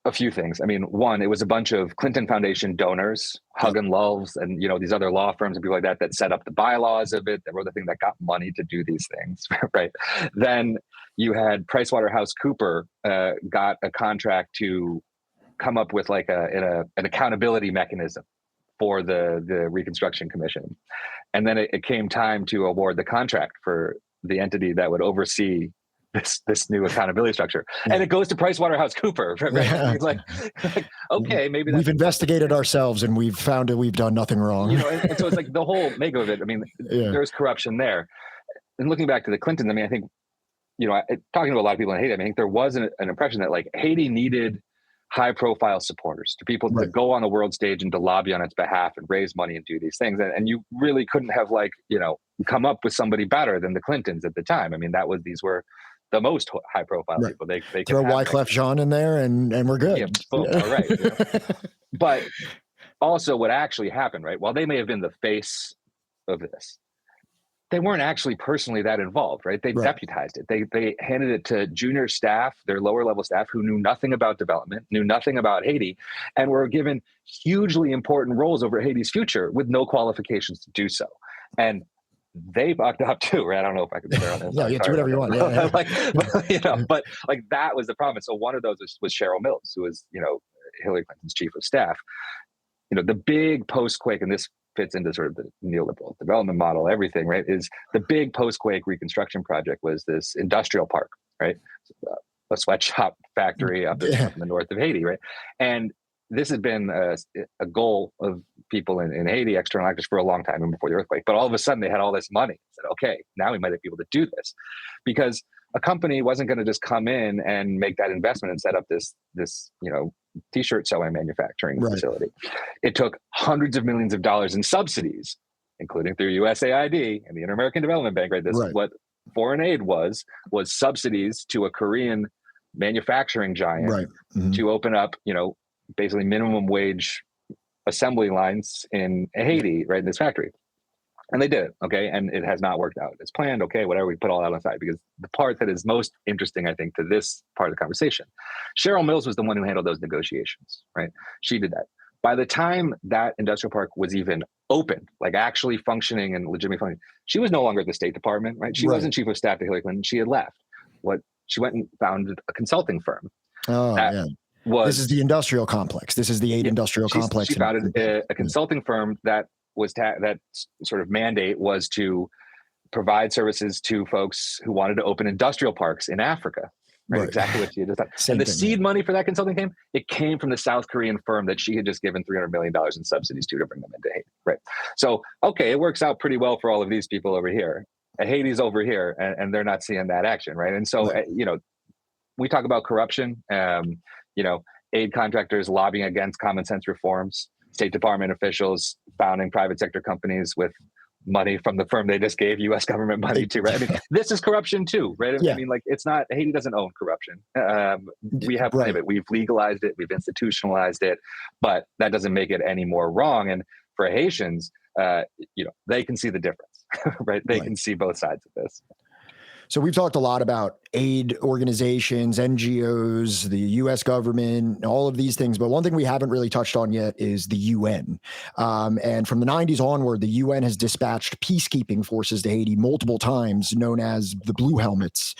a few things. I mean, one, it was a bunch of Clinton Foundation donors, Hug and Loves, and these other law firms and people like that set up the bylaws of it, that were the thing that got money to do these things, right? Then you had PricewaterhouseCoopers got a contract to come up with like an accountability mechanism for the Reconstruction Commission. And then it came time to award the contract for the entity that would oversee this new accountability structure. And it goes to PricewaterhouseCoopers, right? It's like, okay, maybe we've investigated ourselves and we've found that we've done nothing wrong. And so it's like the whole make of it. I mean, there's corruption there. And looking back to the Clintons, I mean, I think, talking to a lot of people in Haiti, I think there was an impression that like Haiti needed high profile supporters, to people to go on the world stage and to lobby on its behalf and raise money and do these things. And you really couldn't have come up with somebody better than the Clintons at the time. I mean, these were the most high profile people. They throw Wyclef Jean in there and we're good. Yeah, boom, all right. But also what actually happened, right? While they may have been the face of this, they weren't actually personally that involved, right? They deputized it. They handed it to junior staff, their lower level staff, who knew nothing about development, knew nothing about Haiti, and were given hugely important roles over Haiti's future with no qualifications to do so. And they fucked up too, right? I don't know if I can swear on this. No, you do whatever you want. But that was the problem. So one of those was Cheryl Mills, who was, Hillary Clinton's chief of staff. The big post-quake, and this fits into sort of the neoliberal development model, everything, right, is the big post-quake reconstruction project was this industrial park, right? A sweatshop factory up in the north of Haiti, right? And this had been a goal of people in Haiti, external actors, for a long time, even before the earthquake. But all of a sudden, they had all this money. Said, okay, now we might be able to do this, because a company wasn't going to just come in and make that investment and set up this t-shirt sewing manufacturing facility. It took hundreds of millions of dollars in subsidies, including through USAID and the Inter-American Development Bank. Right, this is what foreign aid was subsidies to a Korean manufacturing giant to open up, basically minimum wage assembly lines in Haiti, right, in this factory. And they did it, okay? And it has not worked out as planned, okay, whatever, we put all that on the side, because the part that is most interesting, I think, to this part of the conversation, Cheryl Mills was the one who handled those negotiations, right? She did that. By the time that industrial park was even open, like actually functioning and legitimately functioning, she was no longer at the State Department, right? She wasn't chief of staff to Hillary Clinton. She had left. She went and founded a consulting firm. This is the industrial complex. This is the aid industrial complex. She founded a consulting firm that was that sort of mandate was to provide services to folks who wanted to open industrial parks in Africa. right? Right. Exactly what she just said. Same And the thing, seed yeah. money for that consulting came from the South Korean firm that she had just given $300 million in subsidies to bring them into Haiti, right? So, okay, it works out pretty well for all of these people over here. Haiti's over here, and they're not seeing that action, right? And so, Right. we talk about corruption, aid contractors lobbying against common sense reforms, State Department officials founding private sector companies with money from the firm they just gave U.S. government money to, right? I mean, this is corruption too, right? I Yeah. mean, like, it's not, Haiti doesn't own corruption. We have plenty of Right. it. We've legalized it, we've institutionalized it, but that doesn't make it any more wrong. And for Haitians, they can see the difference, right? They Right. can see both sides of this. So we've talked a lot about aid organizations, NGOs, the U.S. government, all of these things. But one thing we haven't really touched on yet is the UN. And from the 90s onward, the UN has dispatched peacekeeping forces to Haiti multiple times, known as the Blue Helmets,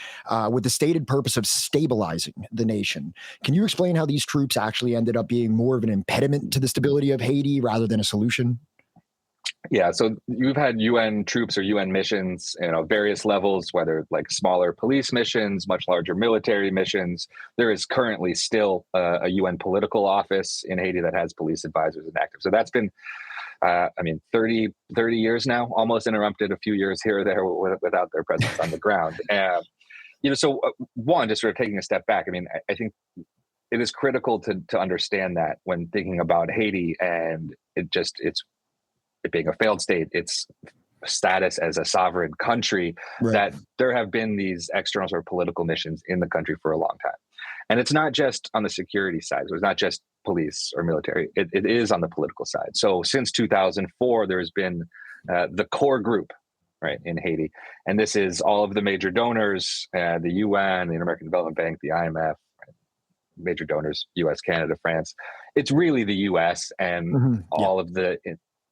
with the stated purpose of stabilizing the nation. Can you explain how these troops actually ended up being more of an impediment to the stability of Haiti rather than a solution? Yeah, so you've had UN troops or UN missions, various levels, whether like smaller police missions, much larger military missions. There is currently still a UN political office in Haiti that has police advisors and active. So that's been, 30 years now, almost interrupted a few years here or there without their presence on the ground. One, just sort of taking a step back, I think it is critical to understand that when thinking about Haiti and it being a failed state, its status as a sovereign country, Right. that there have been these external sort of political missions in the country for a long time. And it's not just on the security side. So it's not just police or military. It is on the political side. So since 2004, there's been the core group, right, in Haiti. And this is all of the major donors, the UN, the American Development Bank, the IMF, major donors, US, Canada, France. It's really the US and all of the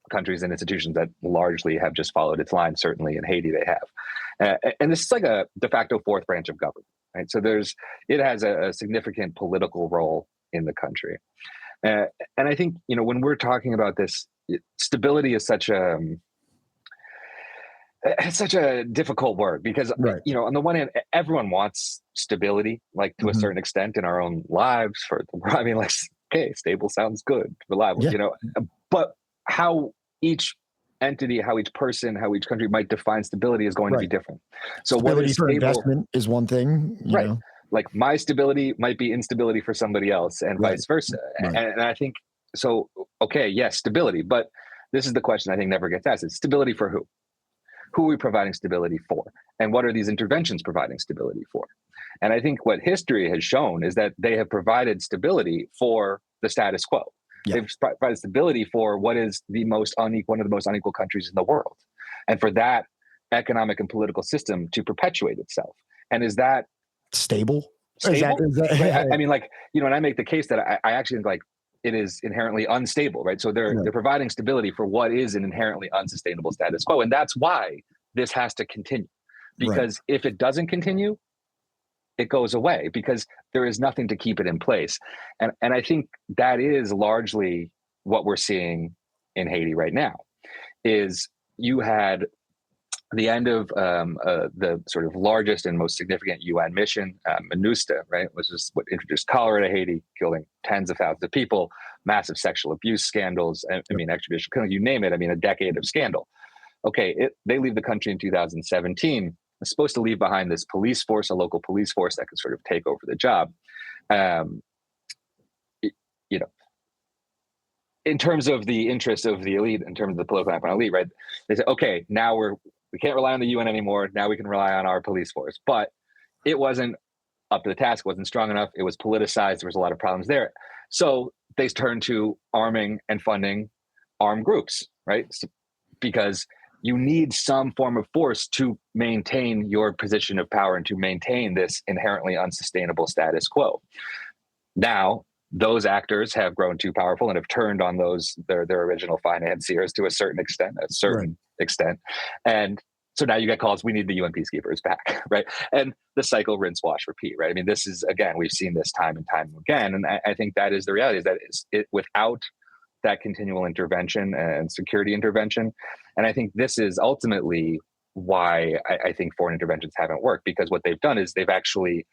countries and institutions that largely have just followed its line. Certainly in Haiti, they have. And this is like a de facto fourth branch of government, right? So it has a significant political role in the country. And I think, when we're talking about this, stability is such a difficult word because, Right. on the one hand, everyone wants stability, like to a certain extent in our own lives. Okay, stable sounds good, reliable, Yeah. but how each entity, how each person, how each country might define stability is going to be different. So stability what is for stable? investment is one thing, you know. Like my stability might be instability for somebody else and vice versa. Right. And I think, so, okay, yes, stability, but this is the question I think never gets asked. It's stability for who? Who are we providing stability for? And what are these interventions providing stability for? And I think what history has shown is that they have provided stability for the status quo. Yeah. They've provided stability for what is one of the most unequal countries in the world. And for that economic and political system to perpetuate itself. And is that stable? Stable? Right? And I make the case that I actually think like it is inherently unstable, right? So they're providing stability for what is an inherently unsustainable status quo. And that's why this has to continue. Because if it doesn't continue, it goes away because there is nothing to keep it in place. And I think that is largely what we're seeing in Haiti right now is you had the end of the sort of largest and most significant UN mission, MINUSTA, right, which is what introduced cholera to Haiti, killing tens of thousands of people, massive sexual abuse scandals, extradition, you name it, a decade of scandal. Okay, they leave the country in 2017. It's supposed to leave behind this police force, a local police force that can sort of take over the job. In terms of the interests of the elite, in terms of the political elite, right? They say, okay, now we can't rely on the UN anymore. Now we can rely on our police force. But it wasn't up to the task, wasn't strong enough. It was politicized. There was a lot of problems there. So they turned to arming and funding armed groups, right? Because you need some form of force to maintain your position of power and to maintain this inherently unsustainable status quo. Now, those actors have grown too powerful and have turned on their original financiers to a certain extent. And so now you get calls, we need the UN peacekeepers back, right? And the cycle, rinse, wash, repeat, right? This is, again, we've seen this time and time again. And I think that is the reality, is that without that continual intervention and security intervention. And I think this is ultimately why I think foreign interventions haven't worked, because what they've done is they've actually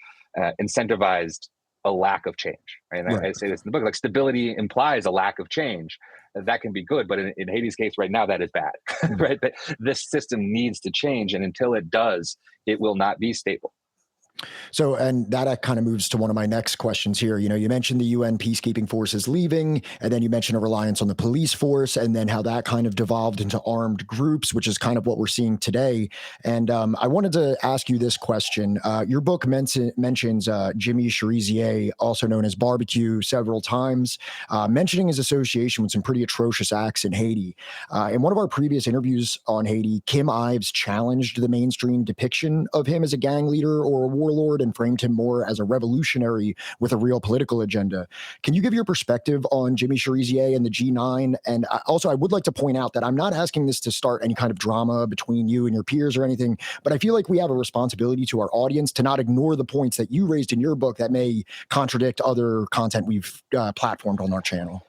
incentivized a lack of change. Right? And I say this in the book, like stability implies a lack of change. That can be good, but in Haiti's case right now, that is bad, right? But this system needs to change, and until it does, it will not be stable. So, and that kind of moves to one of my next questions here. You know, you mentioned the UN peacekeeping forces leaving, and then you mentioned a reliance on the police force, and then how that kind of devolved into armed groups, which is kind of what we're seeing today. And I wanted to ask you this question. Your book mentions Jimmy Cherizier, also known as Barbecue, several times, mentioning his association with some pretty atrocious acts in Haiti. In one of our previous interviews on Haiti, Kim Ives challenged the mainstream depiction of him as a gang leader or a warlord and framed him more as a revolutionary with a real political agenda. Can you give your perspective on Jimmy Cherizier and the G9? And also, I would like to point out that I'm not asking this to start any kind of drama between you and your peers or anything, but I feel like we have a responsibility to our audience to not ignore the points that you raised in your book that may contradict other content we've platformed on our channel.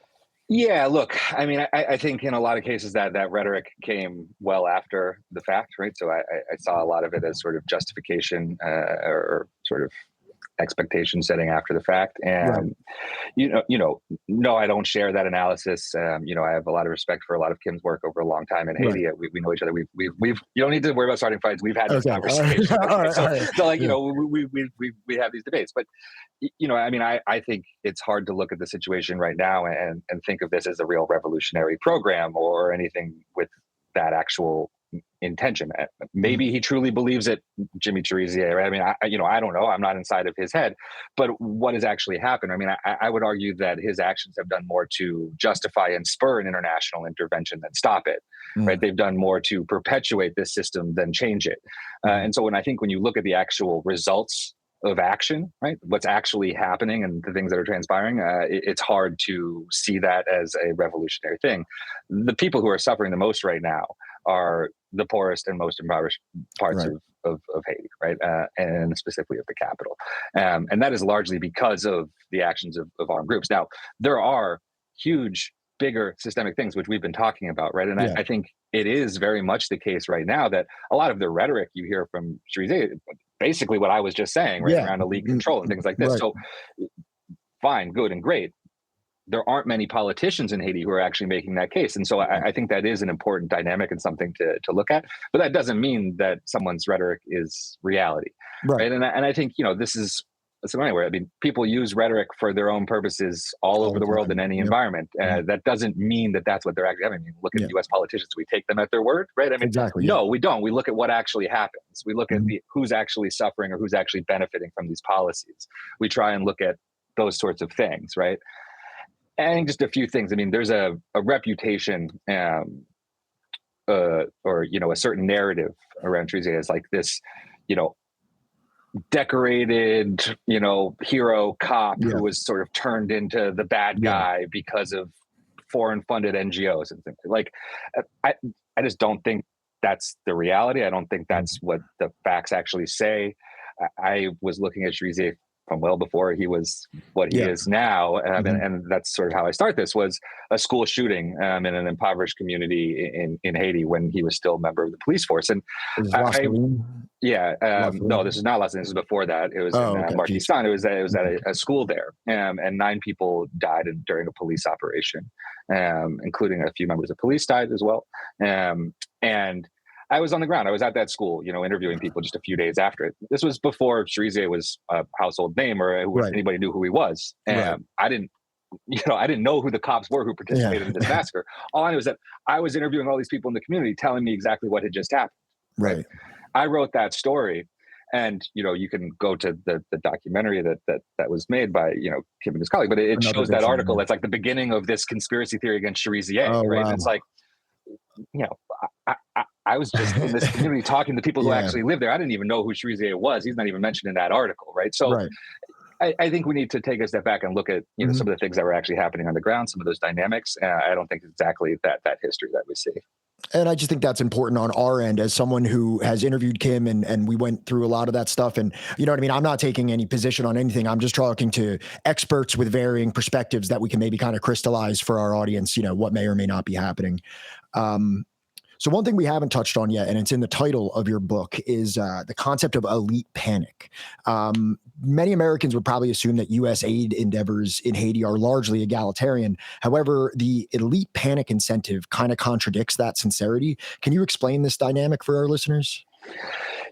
Yeah, look, I mean, I think in a lot of cases that rhetoric came well after the fact, right? So I saw a lot of it as sort of justification or sort of expectation setting after the fact. And no, I don't share that analysis. I have a lot of respect for a lot of Kim's work over a long time in Haiti. We know each other. We've you don't need to worry about starting fights. We've had these conversations. We have these debates. But I mean, I think it's hard to look at the situation right now and think of this as a real revolutionary program or anything with that actual intention. Maybe he truly believes it, Jimmy Cherizier. Right? I mean, I don't know. I'm not inside of his head. But what has actually happened? I mean, I would argue that his actions have done more to justify and spur an international intervention than stop it. Right? They've done more to perpetuate this system than change it. And so when you look at the actual results of action, right? What's actually happening and the things that are transpiring, it's hard to see that as a revolutionary thing. The people who are suffering the most right now are the poorest and most impoverished parts of Haiti, right? And specifically of the capital. And that is largely because of the actions of armed groups. Now, there are huge, bigger systemic things which we've been talking about, right? And I think it is very much the case right now that a lot of the rhetoric you hear from Cherizier, basically what I was just saying, right, around elite control and things like this. So fine, good and great. There aren't many politicians in Haiti who are actually making that case. And so I think that is an important dynamic and something to look at. But that doesn't mean that someone's rhetoric is reality. Right. And I think, this is anyway, I mean, people use rhetoric for their own purposes all over the world in any environment. That doesn't mean that that's what they're actually having. I mean, look at US politicians. We take them at their word, right? I mean, no, we don't. We look at what actually happens. We look at who's actually suffering or who's actually benefiting from these policies. We try and look at those sorts of things, right? And just a few things. I mean, there's a reputation or, a certain narrative around Cherizier as like this, decorated, hero cop who was sort of turned into the bad guy because of foreign funded NGOs and things. Like, I just don't think that's the reality. I don't think that's what the facts actually say. I was looking at Cherizier from well before he was what he is now. And that's sort of how I start this, was a school shooting in an impoverished community in Haiti when he was still a member of the police force. And no, this is not last. This is before that. It was in Marquistan. It was at a school there, and 9 people died during a police operation, including a few members of police died as well. And I was on the ground. I was at that school, interviewing people just a few days after it. This was before Cherizier was a household name or anybody knew who he was. And I didn't know who the cops were who participated in this massacre. All I knew was that I was interviewing all these people in the community telling me exactly what had just happened. Right. I wrote that story, and you can go to the documentary that was made by Kim and his colleague, but it shows that article that's like the beginning of this conspiracy theory against Cherizier. Right. Wow. It's like, I was just in this community talking to people who actually live there. I didn't even know who Cherizier was. He's not even mentioned in that article, right? So I think we need to take a step back and look at some of the things that were actually happening on the ground, some of those dynamics. I don't think exactly that history that we see. And I just think that's important on our end as someone who has interviewed Kim and we went through a lot of that stuff. And you know what I mean? I'm not taking any position on anything. I'm just talking to experts with varying perspectives that we can maybe kind of crystallize for our audience, what may or may not be happening. So one thing we haven't touched on yet, and it's in the title of your book, is the concept of elite panic. Many Americans would probably assume that U.S. aid endeavors in Haiti are largely egalitarian. However, the elite panic incentive kind of contradicts that sincerity. Can you explain this dynamic for our listeners?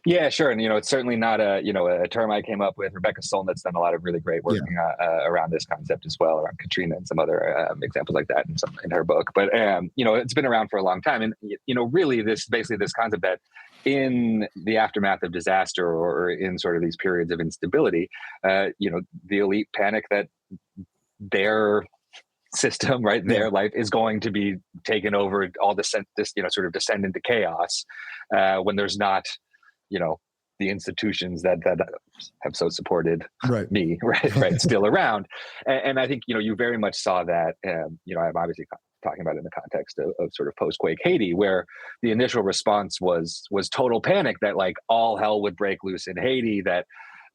Yeah, sure. And, it's certainly not a term I came up with. Rebecca Solnit's done a lot of really great work around this concept as well, around Katrina and some other examples like that in her book. But, it's been around for a long time. And, really this concept that in the aftermath of disaster or in sort of these periods of instability, the elite panic that their system, right, their life is going to be taken over, all sort of descend into chaos when there's not, the institutions that have so supported me, right, still around. And I think, you very much saw that, I'm obviously talking about it in the context of sort of post-quake Haiti, where the initial response was total panic that like all hell would break loose in Haiti, that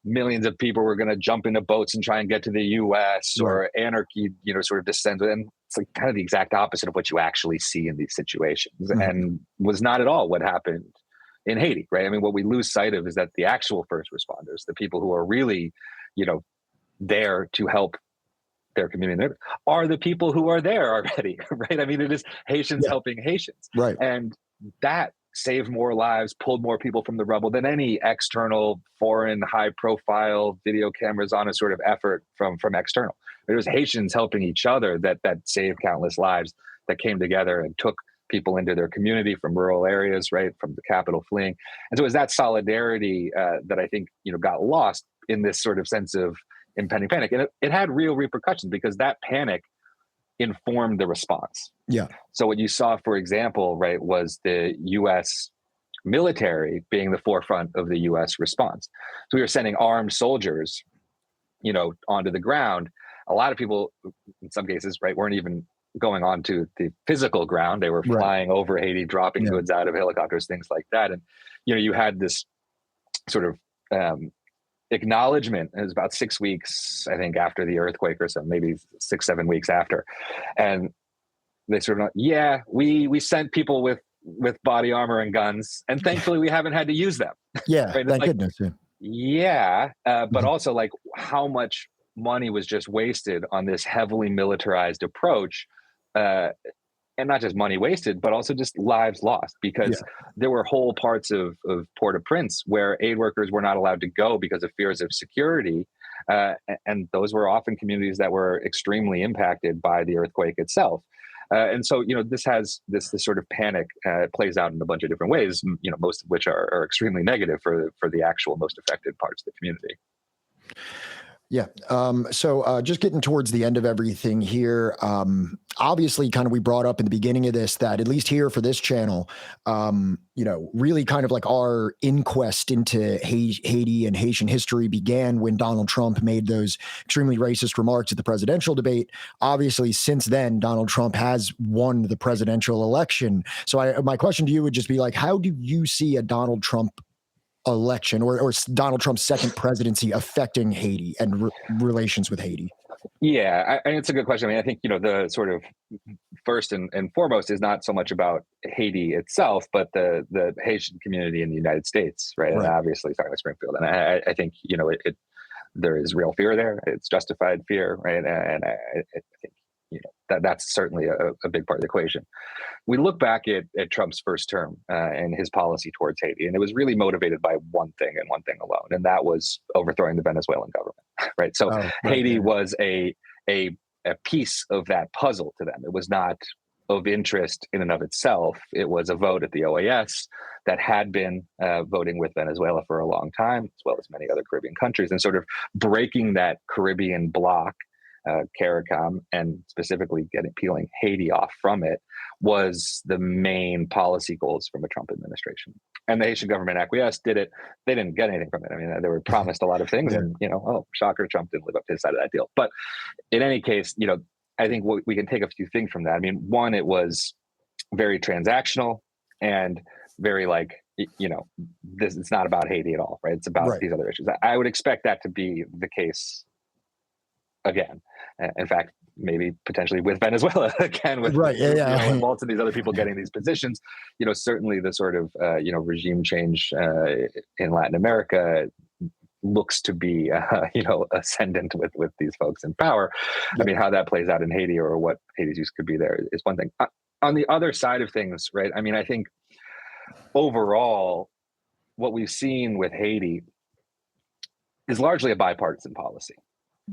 millions of people were going to jump into boats and try and get to the U.S. or anarchy, sort of descend. And it's like kind of the exact opposite of what you actually see in these situations, and was not at all what happened in Haiti, right? I mean, what we lose sight of is that the actual first responders, the people who are really, there to help their community, are the people who are there already, right? I mean, it is Haitians helping Haitians, right? And that saved more lives, pulled more people from the rubble than any external, foreign, high-profile video cameras on a sort of effort from external. It was Haitians helping each other that saved countless lives, that came together and took people into their community from rural areas, right, from the capital fleeing. And so it was that solidarity that I think, got lost in this sort of sense of impending panic. And it had real repercussions because that panic informed the response. Yeah. So what you saw, for example, right, was the U.S. military being the forefront of the U.S. response. So we were sending armed soldiers, onto the ground. A lot of people, in some cases, right, weren't even going on to the physical ground. They were flying over Haiti, dropping goods out of helicopters, things like that. And, you had this sort of acknowledgement. It was about 6 weeks, I think, after the earthquake or so, maybe 6-7 weeks after. And they sort of, we sent people with body armor and guns, and thankfully we haven't had to use them. Yeah, right? Thank goodness. But also like how much money was just wasted on this heavily militarized approach. And not just money wasted, but also just lives lost, because there were whole parts of Port-au-Prince where aid workers were not allowed to go because of fears of security. And those were often communities that were extremely impacted by the earthquake itself. And so, this has this sort of panic plays out in a bunch of different ways, most of which are extremely negative for the actual most affected parts of the community. Yeah. So just getting towards the end of everything here, obviously kind of we brought up in the beginning of this that at least here for this channel, really kind of like our inquest into Haiti and Haitian history began when Donald Trump made those extremely racist remarks at the presidential debate. Obviously, since then, Donald Trump has won the presidential election. So my question to you would just be like, how do you see a Donald Trump election or Donald Trump's second presidency affecting Haiti and relations with Haiti? Yeah, and it's a good question. I mean, I think, the sort of first and foremost is not so much about Haiti itself, but the Haitian community in the United States, right? And obviously starting with Springfield. And I think, there is real fear there. It's justified fear, right? And I think, that's certainly a big part of the equation. We look back at Trump's first term and his policy towards Haiti, and it was really motivated by one thing and one thing alone, and that was overthrowing the Venezuelan government, right? So Haiti was a piece of that puzzle to them. It was not of interest in and of itself. It was a vote at the OAS that had been voting with Venezuela for a long time, as well as many other Caribbean countries, and sort of breaking that Caribbean bloc, CARICOM, and specifically peeling Haiti off from it, was the main policy goals from a Trump administration. And the Haitian government acquiesced, did it. They didn't get anything from it. I mean, they were promised a lot of things, and shocker, Trump didn't live up to his side of that deal. But in any case, I think we can take a few things from that. I mean, one, it was very transactional and very this. It's not about Haiti at all, right? It's about these other issues. I would expect that to be the case again. In fact, maybe potentially with Venezuela again, with Right. Yeah. Rubio and Yeah. Walton, these other people getting these positions. Certainly the sort of regime change in Latin America looks to be ascendant with these folks in power. I Yep. mean, how that plays out in Haiti or what Haiti's use could be there is one thing. On the other side of things, right? I mean, I think overall, what we've seen with Haiti is largely a bipartisan policy.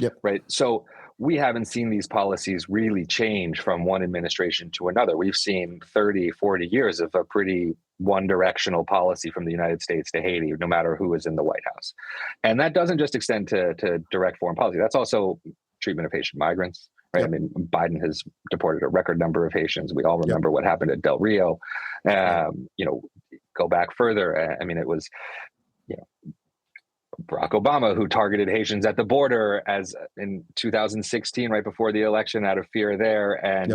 Yep. Right. So we haven't seen these policies really change from one administration to another. We've seen 30, 40 years of a pretty one directional policy from the United States to Haiti, no matter who is in the White House. And that doesn't just extend to direct foreign policy. That's also treatment of Haitian migrants. Right. Yep. I mean, Biden has deported a record number of Haitians. We all remember what happened at Del Rio. Go back further. I mean, it was, Barack Obama, who targeted Haitians at the border as in 2016, right before the election, out of fear there. And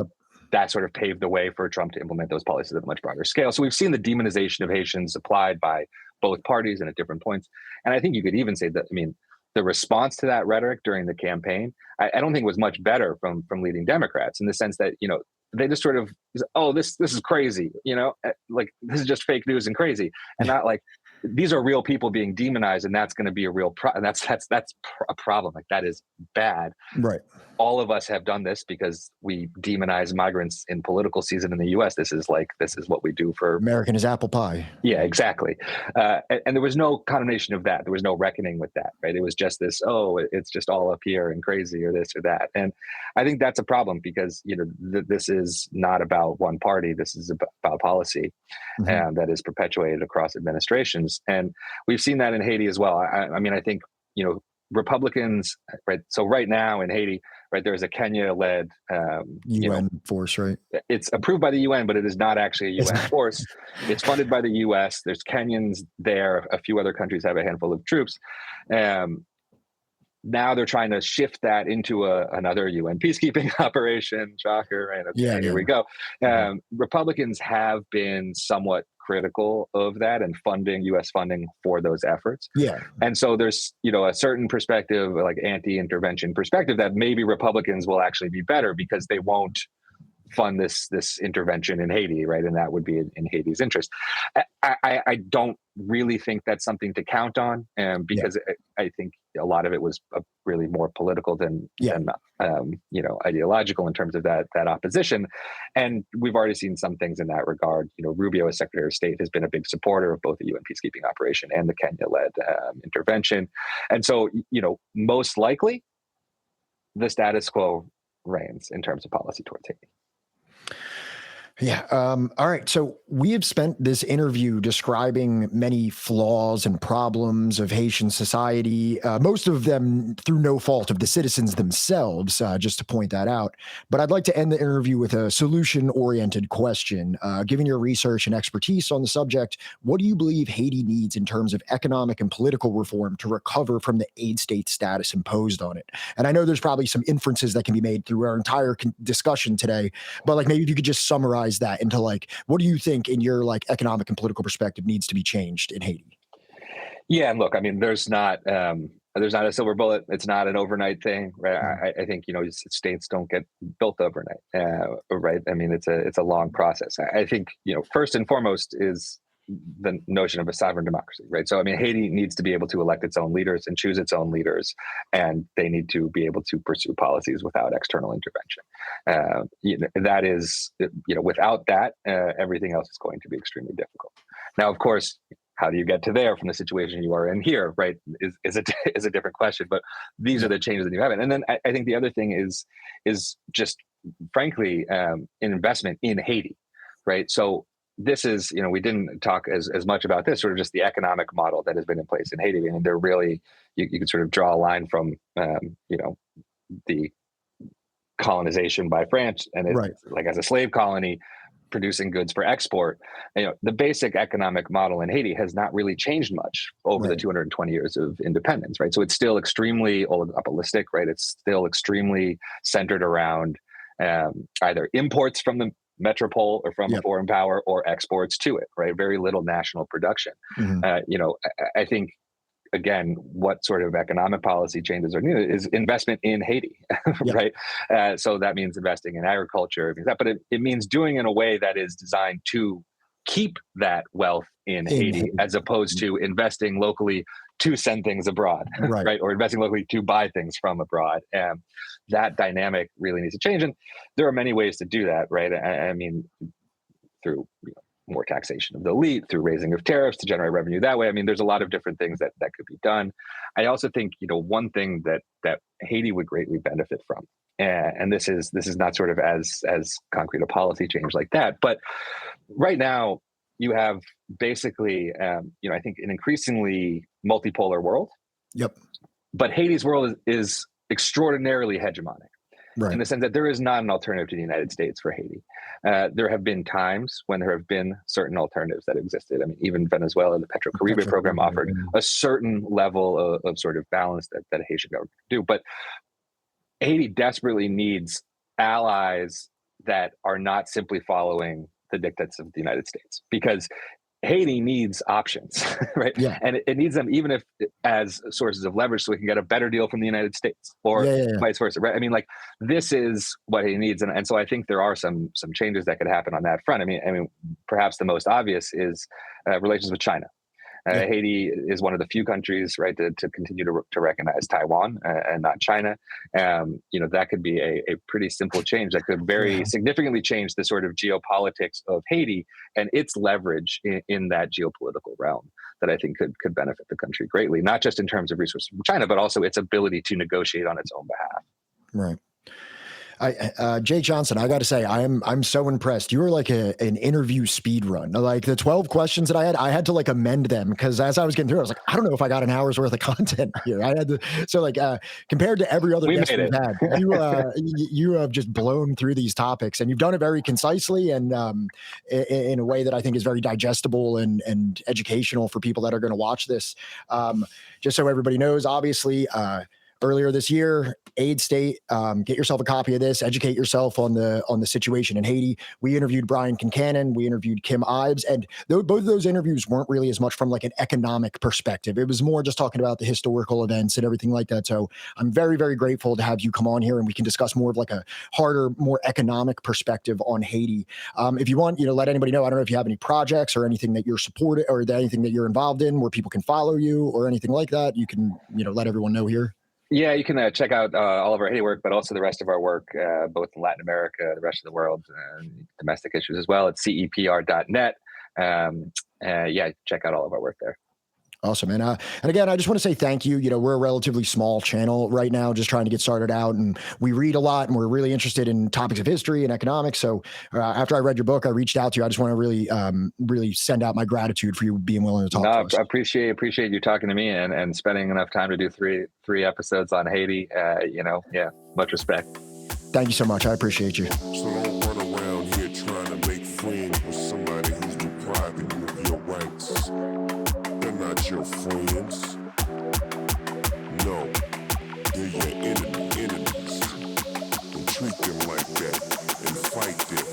that sort of paved the way for Trump to implement those policies at a much broader scale. So we've seen the demonization of Haitians applied by both parties and at different points. And I think you could even say that, I mean, the response to that rhetoric during the campaign, I don't think was much better from leading Democrats, in the sense that, they just sort of, oh, this is crazy, like this is just fake news and crazy, and not like, these are real people being demonized, and that's going to be a real problem. That's a problem. Like, that is bad. Right. All of us have done this because we demonize migrants in political season in the U.S. This is what we do for American is apple pie. Yeah, exactly. And there was no condemnation of that. There was no reckoning with that, right? It was just this, oh, it's just all up here and crazy, or this or that. And I think that's a problem, because, this is not about one party. This is about policy that is perpetuated across administrations. And we've seen that in Haiti as well. I mean, I think, Republicans, right? So right now in Haiti, right, there's a Kenya-led UN force, right? It's approved by the UN, but it is not actually a UN force. It's funded by the US. There's Kenyans there. A few other countries have a handful of troops. Now they're trying to shift that into another UN peacekeeping operation. Shocker, right? Okay, here we go. Republicans have been somewhat critical of that and U.S. funding for those efforts. Yeah. And so there's, a certain perspective, like anti-intervention perspective, that maybe Republicans will actually be better because they won't fund this intervention in Haiti, right? And that would be in Haiti's interest. I don't really think that's something to count on, because I think a lot of it was really more political than ideological in terms of that opposition. And we've already seen some things in that regard. Rubio, as Secretary of State, has been a big supporter of both the UN peacekeeping operation and the Kenya-led intervention. And so, most likely, the status quo reigns in terms of policy towards Haiti. Yeah. All right. So we have spent this interview describing many flaws and problems of Haitian society, most of them through no fault of the citizens themselves, just to point that out. But I'd like to end the interview with a solution-oriented question. Given your research and expertise on the subject, what do you believe Haiti needs in terms of economic and political reform to recover from the aid state status imposed on it? And I know there's probably some inferences that can be made through our entire discussion today, but like maybe if you could just summarize that into like, what do you think in your like economic and political perspective needs to be changed in Haiti? Yeah, and look, I mean, there's not a silver bullet. It's not an overnight thing, right? I think states don't get built overnight, right? I mean, it's a long process. I think first and foremost is the notion of a sovereign democracy, right? So I mean, Haiti needs to be able to elect its own leaders and choose its own leaders, and they need to be able to pursue policies without external intervention. That is, without that, everything else is going to be extremely difficult. Now, of course, how do you get to there from the situation you are in here, right? Is a different question, but these are the changes that you have. And then I think the other thing is just frankly investment in Haiti, right? So this is, we didn't talk as much about this, sort of just the economic model that has been in place in Haiti. And they're really, you can sort of draw a line from, the colonization by France, and it's like as a slave colony, producing goods for export. The basic economic model in Haiti has not really changed much over the 220 years of independence, right? So it's still extremely oligopolistic, right? It's still extremely centered around either imports from the metropole or from a foreign power, or exports to it, right? Very little national production. I think again, what sort of economic policy changes are needed is investment in Haiti, Yeah. right? So that means investing in agriculture, it means that, but it means doing in a way that is designed to keep that wealth in Haiti, as opposed to investing locally to send things abroad, Right. right? Or investing locally to buy things from abroad. And that dynamic really needs to change. And there are many ways to do that, right? I mean, through more taxation of the elite, through raising of tariffs to generate revenue that way. I mean, there's a lot of different things that could be done. I also think, one thing that Haiti would greatly benefit from, and this is not sort of as concrete a policy change like that, but right now you have basically, I think, an increasingly multipolar world. Yep. But Haiti's world is extraordinarily hegemonic. Right. In the sense that there is not an alternative to the United States for Haiti. There have been times when there have been certain alternatives that existed. I mean, even Venezuela, the Petro-Caribe program offered a certain level of sort of balance that a Haitian government could do. But Haiti desperately needs allies that are not simply following the dictates of the United States, because Haiti needs options, right? Yeah. And it needs them even if as sources of leverage, so we can get a better deal from the United States, or vice versa, right? I mean, like, this is what Haiti needs, and so I think there are some changes that could happen on that front. I mean, perhaps the most obvious is relations with China. Haiti is one of the few countries, right, to continue to recognize Taiwan and not China. That could be a pretty simple change that could very significantly change the sort of geopolitics of Haiti and its leverage in that geopolitical realm that I think could benefit the country greatly, not just in terms of resources from China, but also its ability to negotiate on its own behalf. Right. Jake Johnston, I got to say, I'm so impressed. You were like an interview speed run. Like, the 12 questions that I had to like amend them, because as I was getting through, I was like, I don't know if I got an hour's worth of content here. I had to, so like, compared to every other guest we've had, you have just blown through these topics, and you've done it very concisely and in a way that I think is very digestible and educational for people that are going to watch this. Just so everybody knows, obviously, earlier this year, aid state, get yourself a copy of this, educate yourself on the situation in Haiti. We interviewed Brian Kincannon, we interviewed Kim Ives, and both of those interviews weren't really as much from like an economic perspective. It was more just talking about the historical events and everything like that. So I'm very, very grateful to have you come on here, and we can discuss more of like a harder, more economic perspective on Haiti. If you want, let anybody know, I don't know if you have any projects or anything that you're supporting or anything that you're involved in where people can follow you or anything like that, you can, let everyone know here. Yeah, you can check out all of our Haiti work, but also the rest of our work, both in Latin America, the rest of the world, domestic issues as well, at cepr.net. Check out all of our work there. Awesome. And again, I just want to say thank you. We're a relatively small channel right now, just trying to get started out, and we read a lot, and we're really interested in topics of history and economics. So after I read your book, I reached out to you. I just want to really send out my gratitude for you being willing to talk to us. I appreciate you talking to me and spending enough time to do three episodes on Haiti. Much respect. Thank you so much. I appreciate you. So don't run around here trying to make friends with somebody who's depriving you of your rights. Not your friends. No, they're your enemies. And treat them like that and fight them,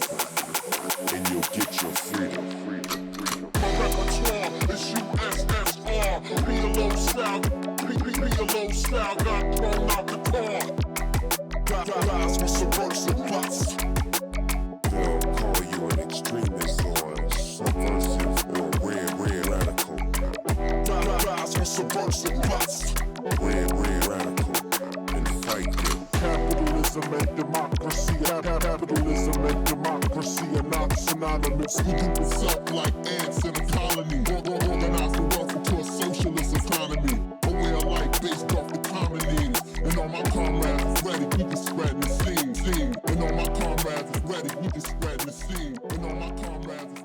and you'll get your freedom. My repertoire is USSR. P.L.O. style, P.L.O. style got thrown out the car. Guys with subversive plots. They'll call you an extremist or subversive or red radical. Subversive plots, red radical, and fight them. Capitalism and democracy, capitalism and democracy are not synonymous. We group us up like ants in a colony, organize the wealth into a socialist economy. A way of life based off the common needs. And all my comrades is ready, we can spread the seed. And all my comrades is ready, we can spread the seed. And all my comrades